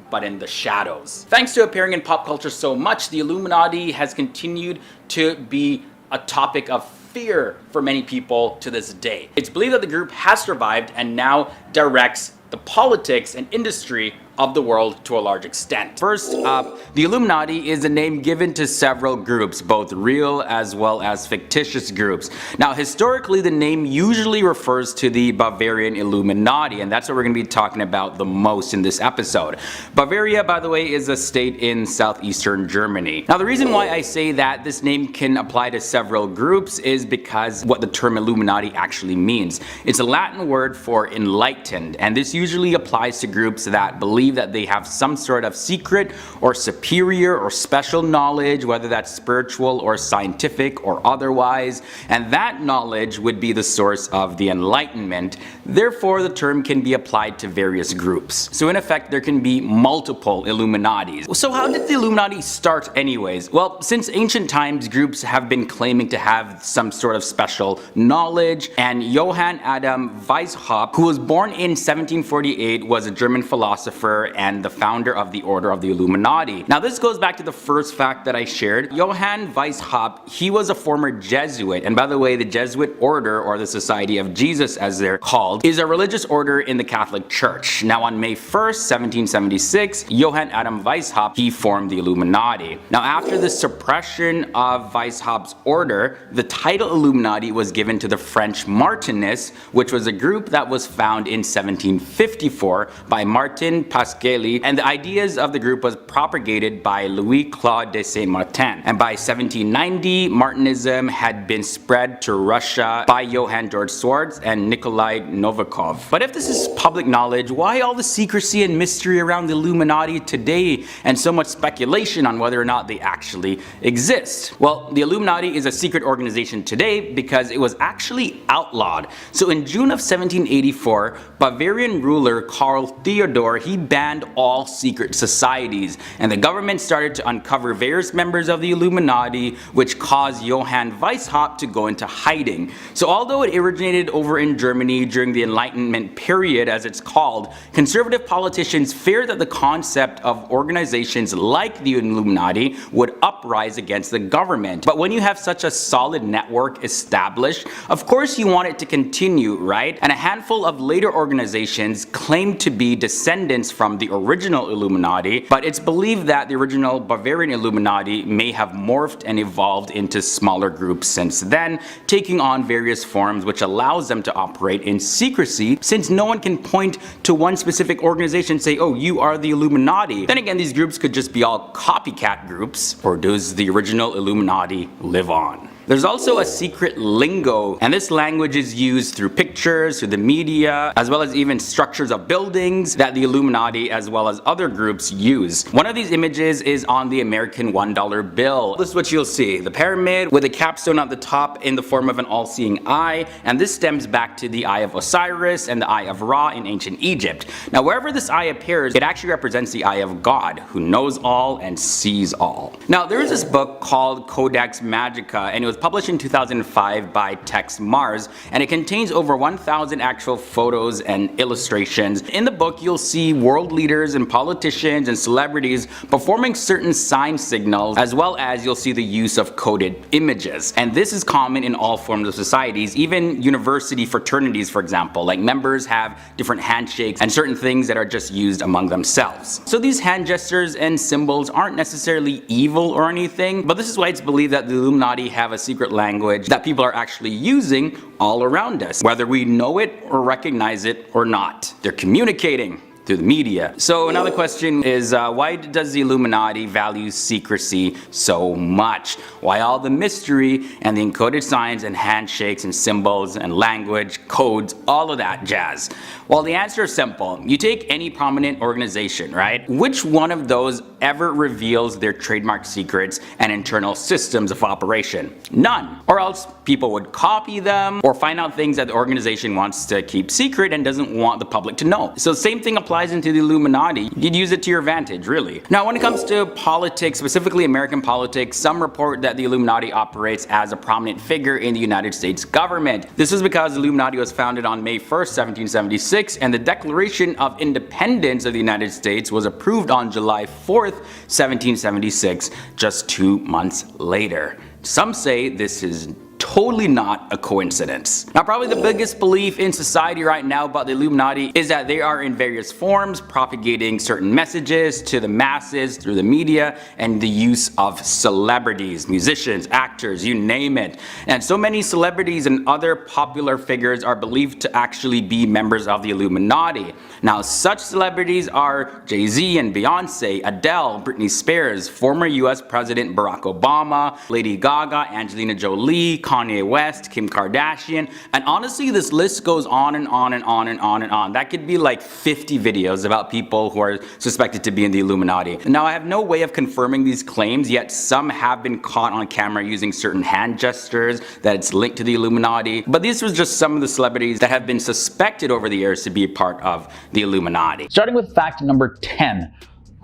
but in the shadows. Thanks to appearing in pop culture so much, the Illuminati has continued to be a topic of fear for many people to this day. It's believed that the group has survived and now directs the politics and industry of the world to a large extent. First up, the Illuminati is a name given to several groups, both real as well as fictitious groups. Now, historically, the name usually refers to the Bavarian Illuminati, and that's what we're going to be talking about the most in this episode. Bavaria, by the way, is a state in southeastern Germany. Now, the reason why I say that this name can apply to several groups is because what the term Illuminati actually means. It's a Latin word for enlightened, and this usually applies to groups that believe that they have some sort of secret or superior or special knowledge, whether that's spiritual or scientific or otherwise, and that knowledge would be the source of the Enlightenment. Therefore, the term can be applied to various groups. So in effect, there can be multiple Illuminatis. So how did the Illuminati start anyways? Well, since ancient times, groups have been claiming to have some sort of special knowledge, and Johann Adam Weishaupt, who was born in 1748, was a German philosopher and the founder of the Order of the Illuminati. Now, this goes back to the first fact that I shared. Johann Weishaupt, he was a former Jesuit, and by the way, the Jesuit Order, or the Society of Jesus as they're called, is a religious order in the Catholic Church. Now, on May 1st, 1776, Johann Adam Weishaupt, he formed the Illuminati. Now, after the suppression of Weishaupt's order, the title Illuminati was given to the French Martinists, which was a group that was found in 1754 by Martin Pasquelli, and the ideas of the group was propagated by Louis-Claude de Saint-Martin. And by 1790, Martinism had been spread to Russia by Johann George Swartz and Nikolai Novikov. But if this is public knowledge, why all the secrecy and mystery around the Illuminati today, and so much speculation on whether or not they actually exist? Well, the Illuminati is a secret organization today because it was actually outlawed. So in June of 1784, Bavarian ruler Karl Theodor, he banned all secret societies, and the government started to uncover various members of the Illuminati, which caused Johann Weishaupt to go into hiding. So although it originated over in Germany during the Enlightenment period, as it's called, conservative politicians feared that the concept of organizations like the Illuminati would uprise against the government. But when you have such a solid network established, of course you want it to continue, right? And a handful of later organizations claimed to be descendants from the original Illuminati, but it's believed that the original Bavarian Illuminati may have morphed and evolved into smaller groups since then, taking on various forms which allows them to operate in secrecy, since no one can point to one specific organization and say, oh, you are the Illuminati. Then again, these groups could just be all copycat groups, or does the original Illuminati live on? There's also a secret lingo, and this language is used through pictures, through the media, as well as even structures of buildings that the Illuminati as well as other groups use. One of these images is on the American $1 bill. This is what you'll see. The pyramid with a capstone at the top in the form of an all-seeing eye, and this stems back to the Eye of Osiris and the Eye of Ra in ancient Egypt. Now wherever this eye appears, it actually represents the eye of God, who knows all and sees all. Now there is this book called Codex Magica, and it was published in 2005 by Tex Mars, and it contains over 1,000 actual photos and illustrations. In the book you'll see world leaders and politicians and celebrities performing certain sign signals, as well as you'll see the use of coded images. And this is common in all forms of societies, even university fraternities for example. Like members have different handshakes and certain things that are just used among themselves. So these hand gestures and symbols aren't necessarily evil or anything, but this is why it's believed that the Illuminati have a secret language that people are actually using all around us, whether we know it or recognize it or not. They're communicating through the media. So another question is, why does the Illuminati value secrecy so much? Why all the mystery and the encoded signs and handshakes and symbols and language, codes, all of that jazz? Well, the answer is simple. You take any prominent organization, right? Which one of those ever reveals their trademark secrets and internal systems of operation? None. Or else people would copy them or find out things that the organization wants to keep secret and doesn't want the public to know. So same thing applies into the Illuminati. You'd use it to your advantage, really. Now when it comes to politics, specifically American politics, some report that the Illuminati operates as a prominent figure in the United States government. This is because the Illuminati was founded on May 1st, 1776, and the Declaration of Independence of the United States was approved on July 4th, 1776, just 2 months later. Some say this is totally not a coincidence. Now probably the biggest belief in society right now about the Illuminati is that they are in various forms propagating certain messages to the masses through the media and the use of celebrities, musicians, actors, you name it. And so many celebrities and other popular figures are believed to actually be members of the Illuminati. Now such celebrities are Jay-Z and Beyonce, Adele, Britney Spears, former US President Barack Obama, Lady Gaga, Angelina Jolie, Kanye West, Kim Kardashian, and honestly this list goes on and on and on and on and on. That could be like 50 videos about people who are suspected to be in the Illuminati. Now I have no way of confirming these claims, yet some have been caught on camera using certain hand gestures that it's linked to the Illuminati, but these were just some of the celebrities that have been suspected over the years to be a part of the Illuminati. Starting with fact number 10.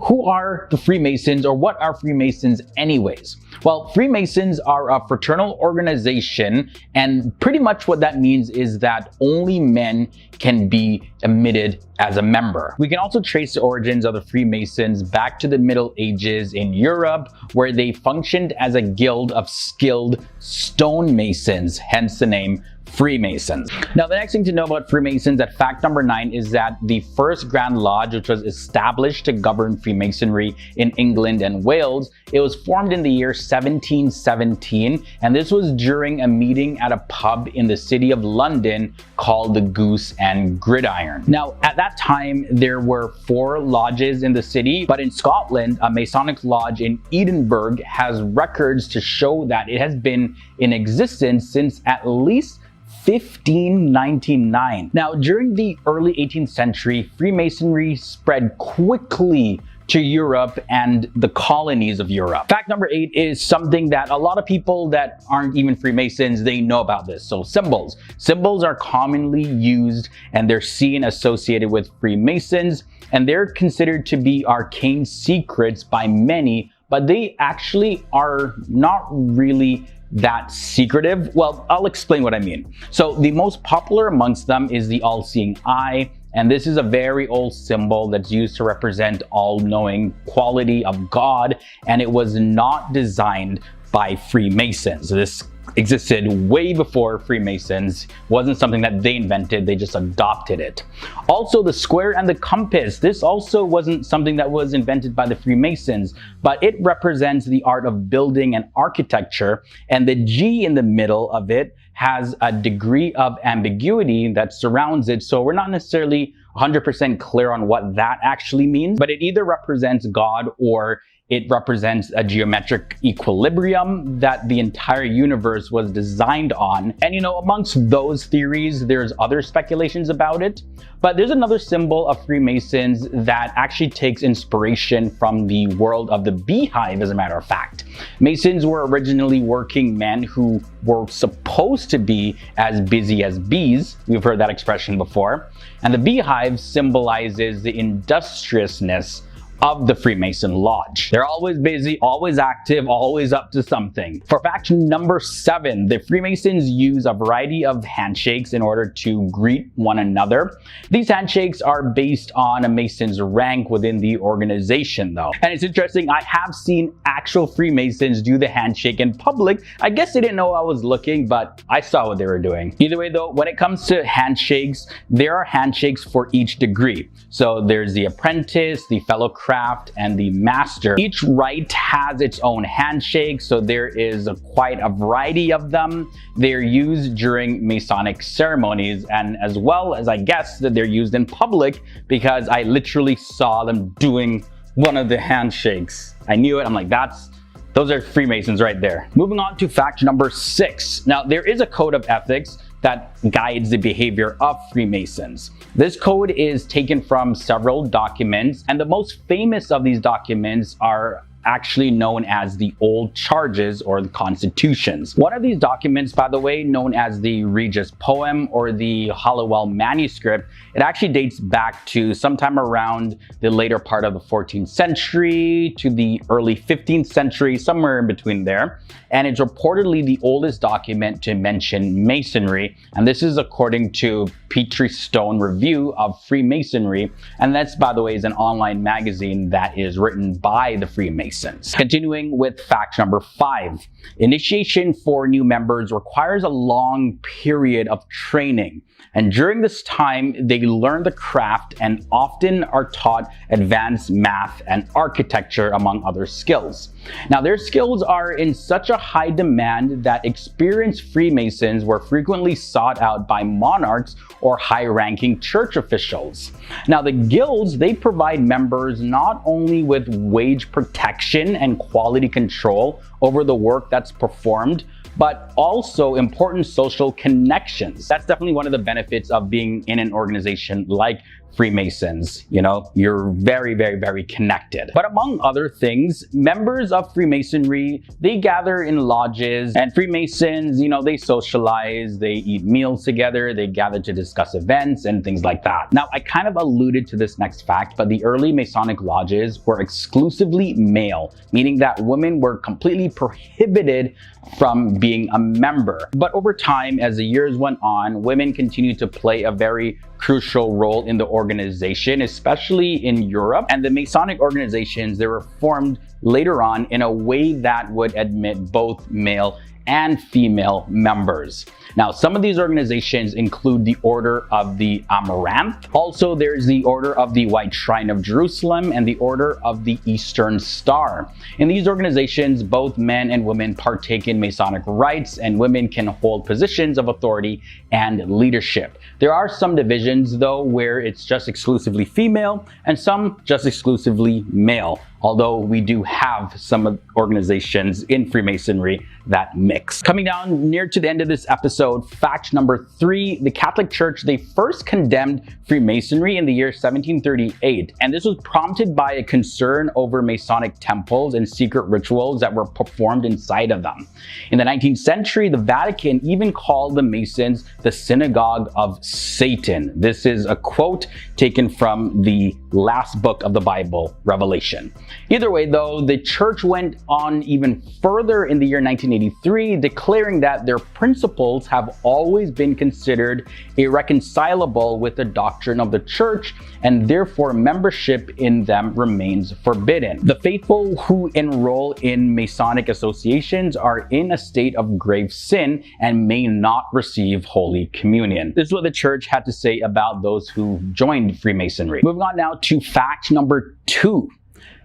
Who are the Freemasons, or what are Freemasons anyways? Well, Freemasons are a fraternal organization, and pretty much what that means is that only men can be admitted as a member. We can also trace the origins of the Freemasons back to the Middle Ages in Europe, where they functioned as a guild of skilled stonemasons, hence the name Freemasons. Now the next thing to know about Freemasons at fact number 9 is that the first Grand Lodge, which was established to govern Freemasonry in England and Wales, it was formed in the year 1717, and this was during a meeting at a pub in the city of London called the Goose and Gridiron. Now at that time there were 4 lodges in the city, but in Scotland a Masonic lodge in Edinburgh has records to show that it has been in existence since at least 1599. Now, during the early 18th century, Freemasonry spread quickly to Europe and the colonies of Europe. Fact number 8 is something that a lot of people that aren't even Freemasons, they know about this. So symbols. Symbols are commonly used and they're seen associated with Freemasons, and they're considered to be arcane secrets by many, but they actually are not really that secretive. Well, I'll explain what I mean. So the most popular amongst them is the all-seeing eye, and this is a very old symbol that's used to represent all-knowing quality of God, and it was not designed by Freemasons. This existed way before Freemasons. It wasn't something that they invented, they just adopted it. Also, the square and the compass, this also wasn't something that was invented by the Freemasons, but it represents the art of building and architecture, and the G in the middle of it has a degree of ambiguity that surrounds it, so we're not necessarily 100% clear on what that actually means, but it either represents God or it represents a geometric equilibrium that the entire universe was designed on. And amongst those theories, there's other speculations about it. But there's another symbol of Freemasons that actually takes inspiration from the world of the beehive, as a matter of fact. Masons were originally working men who were supposed to be as busy as bees. We've heard that expression before. And the beehive symbolizes the industriousness of the Freemason Lodge. They're always busy, always active, always up to something. For fact number 7, the Freemasons use a variety of handshakes in order to greet one another. These handshakes are based on a Mason's rank within the organization though. And it's interesting, I have seen actual Freemasons do the handshake in public. I guess they didn't know I was looking, but I saw what they were doing. Either way though, when it comes to handshakes, there are handshakes for each degree. So there's the apprentice, the fellow craft, and the master. Each rite has its own handshake, so there is quite a variety of them. They're used during Masonic ceremonies, and as well as I guess that they're used in public, because I literally saw them doing one of the handshakes. I knew it. I'm like, those are Freemasons right there. Moving on to fact number 6. Now, there is a code of ethics that guides the behavior of Freemasons. This code is taken from several documents, and the most famous of these documents are actually known as the Old Charges or the Constitutions. One of these documents, by the way, known as the Regis Poem or the Halliwell manuscript, it actually dates back to sometime around the later part of the 14th century to the early 15th century, somewhere in between there. And it's reportedly the oldest document to mention Masonry. And this is according to Petrie Stone Review of Freemasonry. And that's, by the way, is an online magazine that is written by the Freemasons. Continuing with fact number 5. Initiation for new members requires a long period of training. And during this time, they learn the craft and often are taught advanced math and architecture, among other skills. Now, their skills are in such a high demand that experienced Freemasons were frequently sought out by monarchs or high-ranking church officials. Now, the guilds, they provide members not only with wage protection and quality control over the work that's performed, but also important social connections. That's definitely one of the benefits of being in an organization like Freemasons. You're very, very, very connected. But among other things, members of Freemasonry, they gather in lodges, and Freemasons, they socialize, they eat meals together, they gather to discuss events and things like that. Now, I kind of alluded to this next fact, but the early Masonic lodges were exclusively male, meaning that women were completely prohibited from being a member. But over time, as the years went on, women continued to play a very crucial role in the organization, especially in Europe. And the Masonic organizations, they were formed later on in a way that would admit both male and female members. Now, some of these organizations include the Order of the Amaranth. Also, there's the Order of the White Shrine of Jerusalem and the Order of the Eastern Star. In these organizations, both men and women partake in Masonic rites, and women can hold positions of authority and leadership. There are some divisions, though, where it's just exclusively female and some just exclusively male, although we do have some organizations in Freemasonry that mix. Coming down near to the end of this episode, fact number 3, the Catholic Church, they first condemned Freemasonry in the year 1738, and this was prompted by a concern over Masonic temples and secret rituals that were performed inside of them. In the 19th century, the Vatican even called the Masons the synagogue of Satan. This is a quote taken from the last book of the Bible, Revelation. Either way, though, the church went on even further in the year 1983, declaring that their principles have always been considered irreconcilable with the doctrine of the church, and therefore membership in them remains forbidden. The faithful who enroll in Masonic associations are in a state of grave sin and may not receive Holy Communion. This is what the church had to say about those who joined Freemasonry. Moving on now to fact number 2.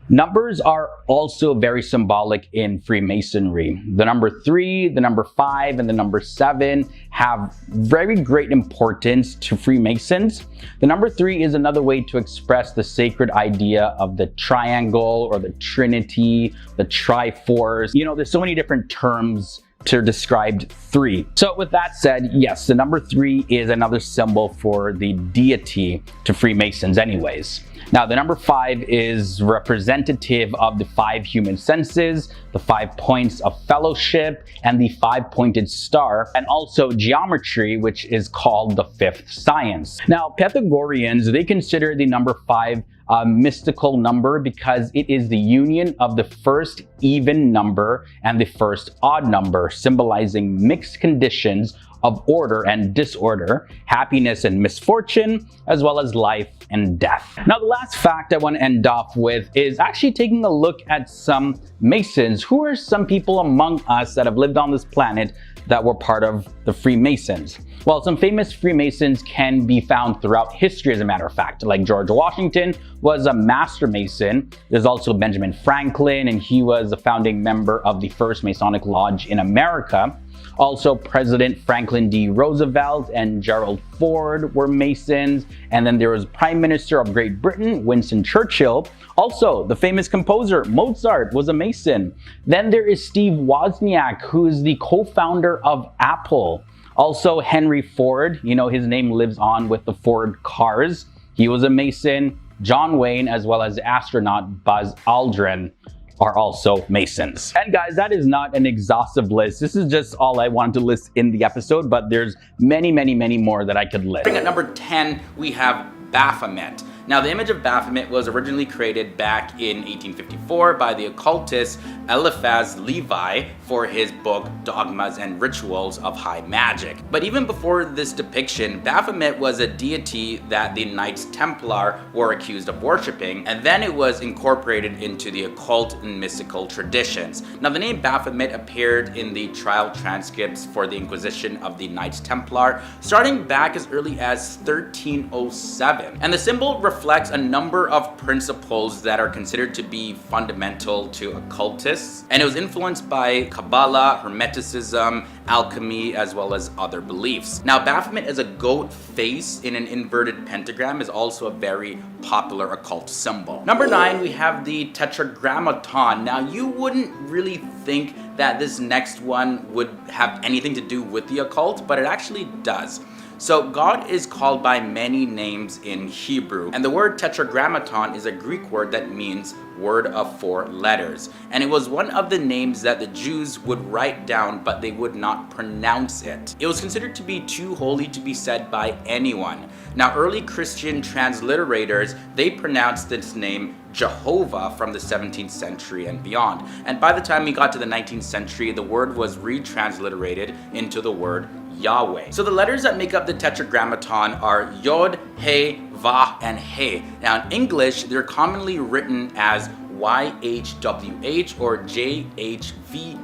Numbers are also very symbolic in Freemasonry. The number 3, the number 5, and the number 7 have very great importance to Freemasons. The number 3 is another way to express the sacred idea of the triangle or the Trinity, the Triforce. You know, there's so many different terms to describe 3. So with that said, yes, the number 3 is another symbol for the deity to Freemasons anyways. Now, the number 5 is representative of the 5 human senses, the 5 points of fellowship, and the 5-pointed star, and also geometry, which is called the 5th science. Now, Pythagoreans, they consider the number 5 a mystical number because it is the union of the first even number and the first odd number, symbolizing mixed conditions of order and disorder, happiness and misfortune, as well as life and death. Now, the last fact I want to end off with is actually taking a look at some Masons. Who are some people among us that have lived on this planet that were part of the Freemasons? Well, some famous Freemasons can be found throughout history, as a matter of fact, like George Washington was a Master Mason. There's also Benjamin Franklin, and he was a founding member of the first Masonic Lodge in America. Also, President Franklin D. Roosevelt and Gerald Ford were Masons. And then there was Prime Minister of Great Britain, Winston Churchill. Also, the famous composer Mozart was a Mason. Then there is Steve Wozniak, who is the co-founder of Apple. Also, Henry Ford, you know, his name lives on with the Ford cars. He was a Mason. John Wayne, as well as astronaut Buzz Aldrin, are also Masons. And guys, that is not an exhaustive list. This is just all I wanted to list in the episode, but there's many, many, many more that I could list. At number 10, we have Baphomet. Now, the image of Baphomet was originally created back in 1854 by the occultist Eliphaz Levi for his book Dogmas and Rituals of High Magic. But even before this depiction, Baphomet was a deity that the Knights Templar were accused of worshipping, and then it was incorporated into the occult and mystical traditions. Now, the name Baphomet appeared in the trial transcripts for the Inquisition of the Knights Templar starting back as early as 1307, and the symbol reflects a number of principles that are considered to be fundamental to occultists, and it was influenced by Kabbalah, Hermeticism, alchemy, as well as other beliefs. Now, Baphomet as a goat face in an inverted pentagram is also a very popular occult symbol. Number 9, we have the Tetragrammaton. Now, you wouldn't really think that this next one would have anything to do with the occult, but it actually does. So God is called by many names in Hebrew, and the word Tetragrammaton is a Greek word that means word of 4 letters, and it was one of the names that the Jews would write down, but they would not pronounce it. It was considered to be too holy to be said by anyone. Now, early Christian transliterators, they pronounced this name Jehovah from the 17th century and beyond, and by the time we got to the 19th century, the word was retransliterated into the word Yahweh. So the letters that make up the Tetragrammaton are Yod, He, Vah, and He. Now, in English, they're commonly written as YHWH or JHVH.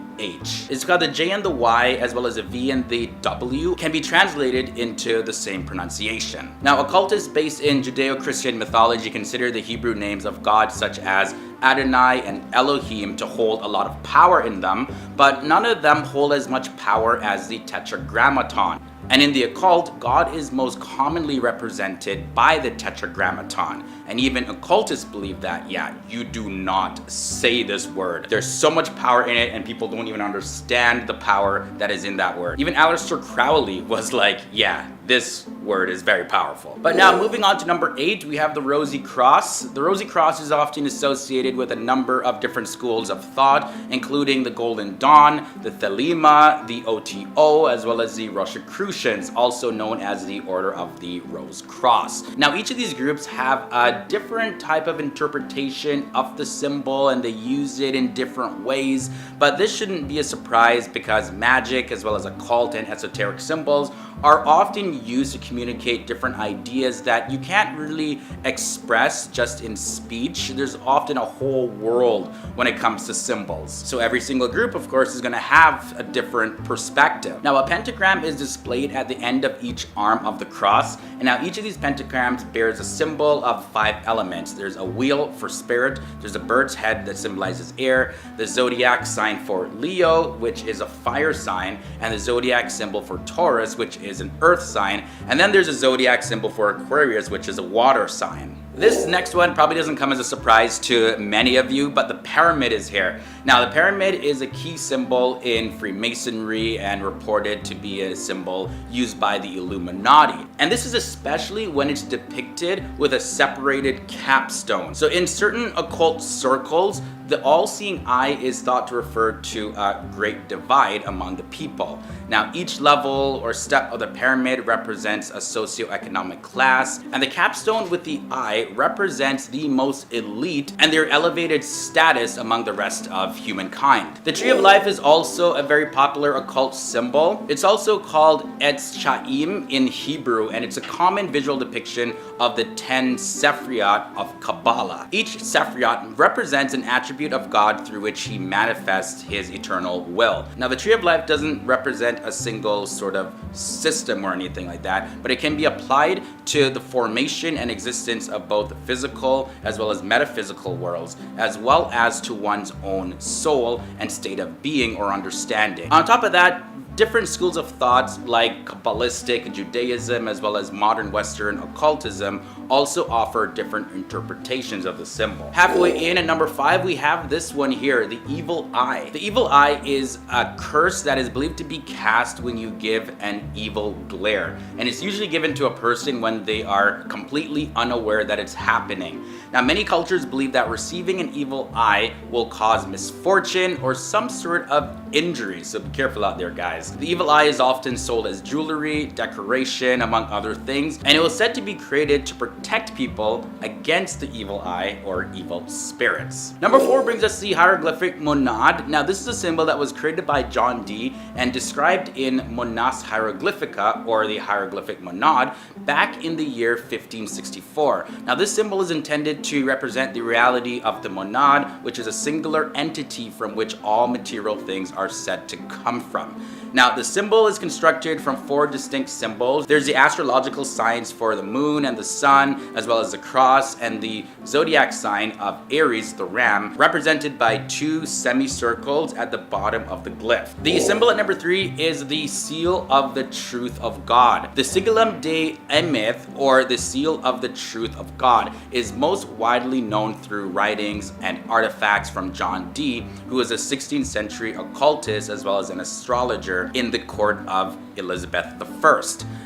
It's got the J and the Y as well as the V and the W can be translated into the same pronunciation. Now, occultists based in Judeo-Christian mythology consider the Hebrew names of God such as Adonai and Elohim to hold a lot of power in them, but none of them hold as much power as the Tetragrammaton. And in the occult, God is most commonly represented by the Tetragrammaton. And even occultists believe that, yeah, you do not say this word. There's so much power in it, and people don't even understand the power that is in that word. Even Aleister Crowley was like, yeah, this word is very powerful. But now, moving on to number 8, we have the Rosy Cross. The Rosy Cross is often associated with a number of different schools of thought, including the Golden Dawn, the Thelema, the OTO, as well as the Rosicrucians, also known as the Order of the Rose Cross. Now, each of these groups have a different type of interpretation of the symbol, and they use it in different ways, but this shouldn't be a surprise because magic, as well as occult and esoteric symbols, are often used to communicate different ideas that you can't really express just in speech. There's often a whole world when it comes to symbols. So every single group, of course, is going to have a different perspective. Now, a pentagram is displayed at the end of each arm of the cross, and now each of these pentagrams bears a symbol of 5 elements. There's a wheel for spirit, there's a bird's head that symbolizes air, the zodiac sign for Leo, which is a fire sign, and the zodiac symbol for Taurus, which is an earth sign, and then there's a zodiac symbol for Aquarius, which is a water sign. This next one probably doesn't come as a surprise to many of you, but the pyramid is here. Now, the pyramid is a key symbol in Freemasonry and reported to be a symbol used by the Illuminati. And this is especially when it's depicted with a separated capstone. So in certain occult circles, the all-seeing eye is thought to refer to a great divide among the people. Now, each level or step of the pyramid represents a socioeconomic class, and the capstone with the eye represents the most elite and their elevated status among the rest of humankind. The Tree of Life is also a very popular occult symbol. It's also called Etz Chaim in Hebrew, and it's a common visual depiction of the 10 Sephirot of Kabbalah. Each Sephirot represents an attribute of God through which he manifests his eternal will. Now, the Tree of Life doesn't represent a single sort of system or anything like that, but it can be applied to the formation and existence of both the physical as well as metaphysical worlds, as well as to one's own soul and state of being or understanding. On top of that, different schools of thoughts like Kabbalistic Judaism as well as modern Western occultism also offer different interpretations of the symbol. Halfway in at number 5, we have this one here, the evil eye. The evil eye is a curse that is believed to be cast when you give an evil glare, and it's usually given to a person when they are completely unaware that it's happening. Now, many cultures believe that receiving an evil eye will cause misfortune or some sort of injury, so be careful out there, guys. The evil eye is often sold as jewelry, decoration, among other things, and it was said to be created to protect people against the evil eye or evil spirits. Number 4 brings us the hieroglyphic monad. Now, this is a symbol that was created by John Dee and described in Monas Hieroglyphica, or the hieroglyphic monad, back in the year 1564. Now, this symbol is intended to represent the reality of the monad, which is a singular entity from which all material things are said to come from. Now, the symbol is constructed from 4 distinct symbols. There's the astrological signs for the moon and the sun, as well as the cross, and the zodiac sign of Aries, the ram, represented by 2 semicircles at the bottom of the glyph. The symbol at number 3 is the seal of the truth of God. The sigillum de Emeth, or the seal of the truth of God, is most widely known through writings and artifacts from John Dee, who was a 16th century occultist as well as an astrologer in the court of Elizabeth I.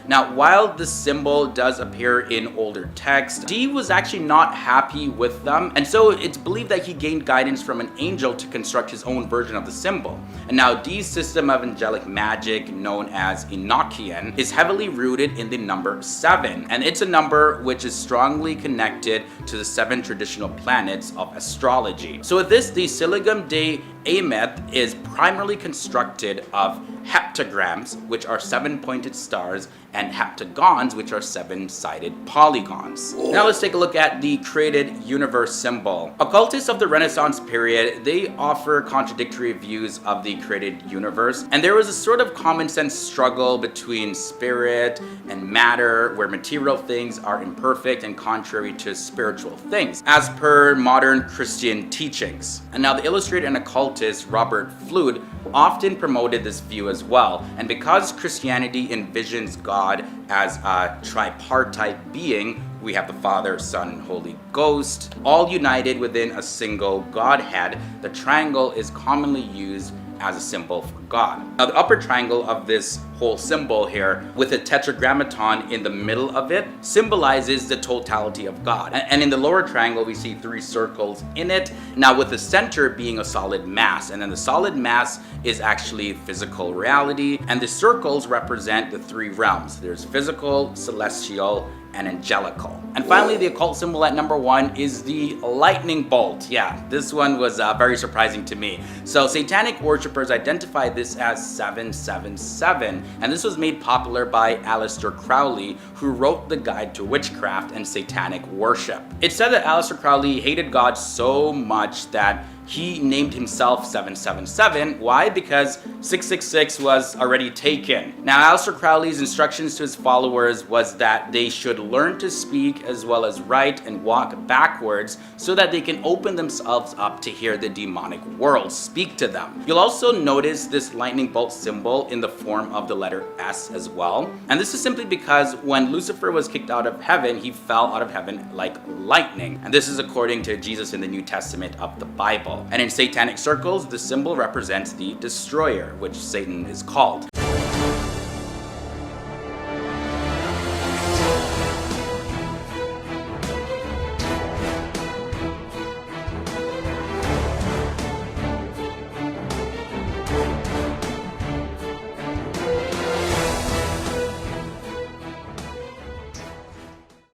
Now, while the symbol does appear in older texts, Dee was actually not happy with them, and so it's believed that he gained guidance from an angel to construct his own version of the symbol. And now, Dee's system of angelic magic, known as Enochian, is heavily rooted in the number 7, and it's a number which is strongly connected to the 7 traditional planets of astrology. So with this, the Siligum de Emeth is primarily constructed of heptagrams, which are 7-pointed stars, and heptagons, which are 7-sided polygons. Now let's take a look at the created universe symbol. Occultists of the Renaissance period, they offer contradictory views of the created universe, and there was a sort of common sense struggle between spirit and matter, where material things are imperfect and contrary to spiritual things, as per modern Christian teachings. And now the illustrator and occultist Robert Flood often promoted this view as well, and because Christianity envisions God as a tripartite being, we have the Father, Son, and Holy Ghost, all united within a single Godhead, the triangle is commonly used as a symbol for God. Now, the upper triangle of this whole symbol here, with a tetragrammaton in the middle of it, symbolizes the totality of God. And in the lower triangle, we see 3 circles in it, now with the center being a solid mass. And then the solid mass is actually physical reality, and the circles represent the 3 realms. There's physical, celestial, and angelical. And finally, the occult symbol at number 1 is the lightning bolt. Yeah, this one was very surprising to me. So satanic worshippers identify this as 777, and this was made popular by Aleister Crowley, who wrote the Guide to Witchcraft and Satanic Worship. It said that Aleister Crowley hated God so much that he named himself 777. Why? Because 666 was already taken. Now, Aleister Crowley's instructions to his followers was that they should learn to speak as well as write and walk backwards so that they can open themselves up to hear the demonic world speak to them. You'll also notice this lightning bolt symbol in the form of the letter S as well. And this is simply because when Lucifer was kicked out of heaven, he fell out of heaven like lightning. And this is according to Jesus in the New Testament of the Bible. And in satanic circles, the symbol represents the destroyer, which Satan is called.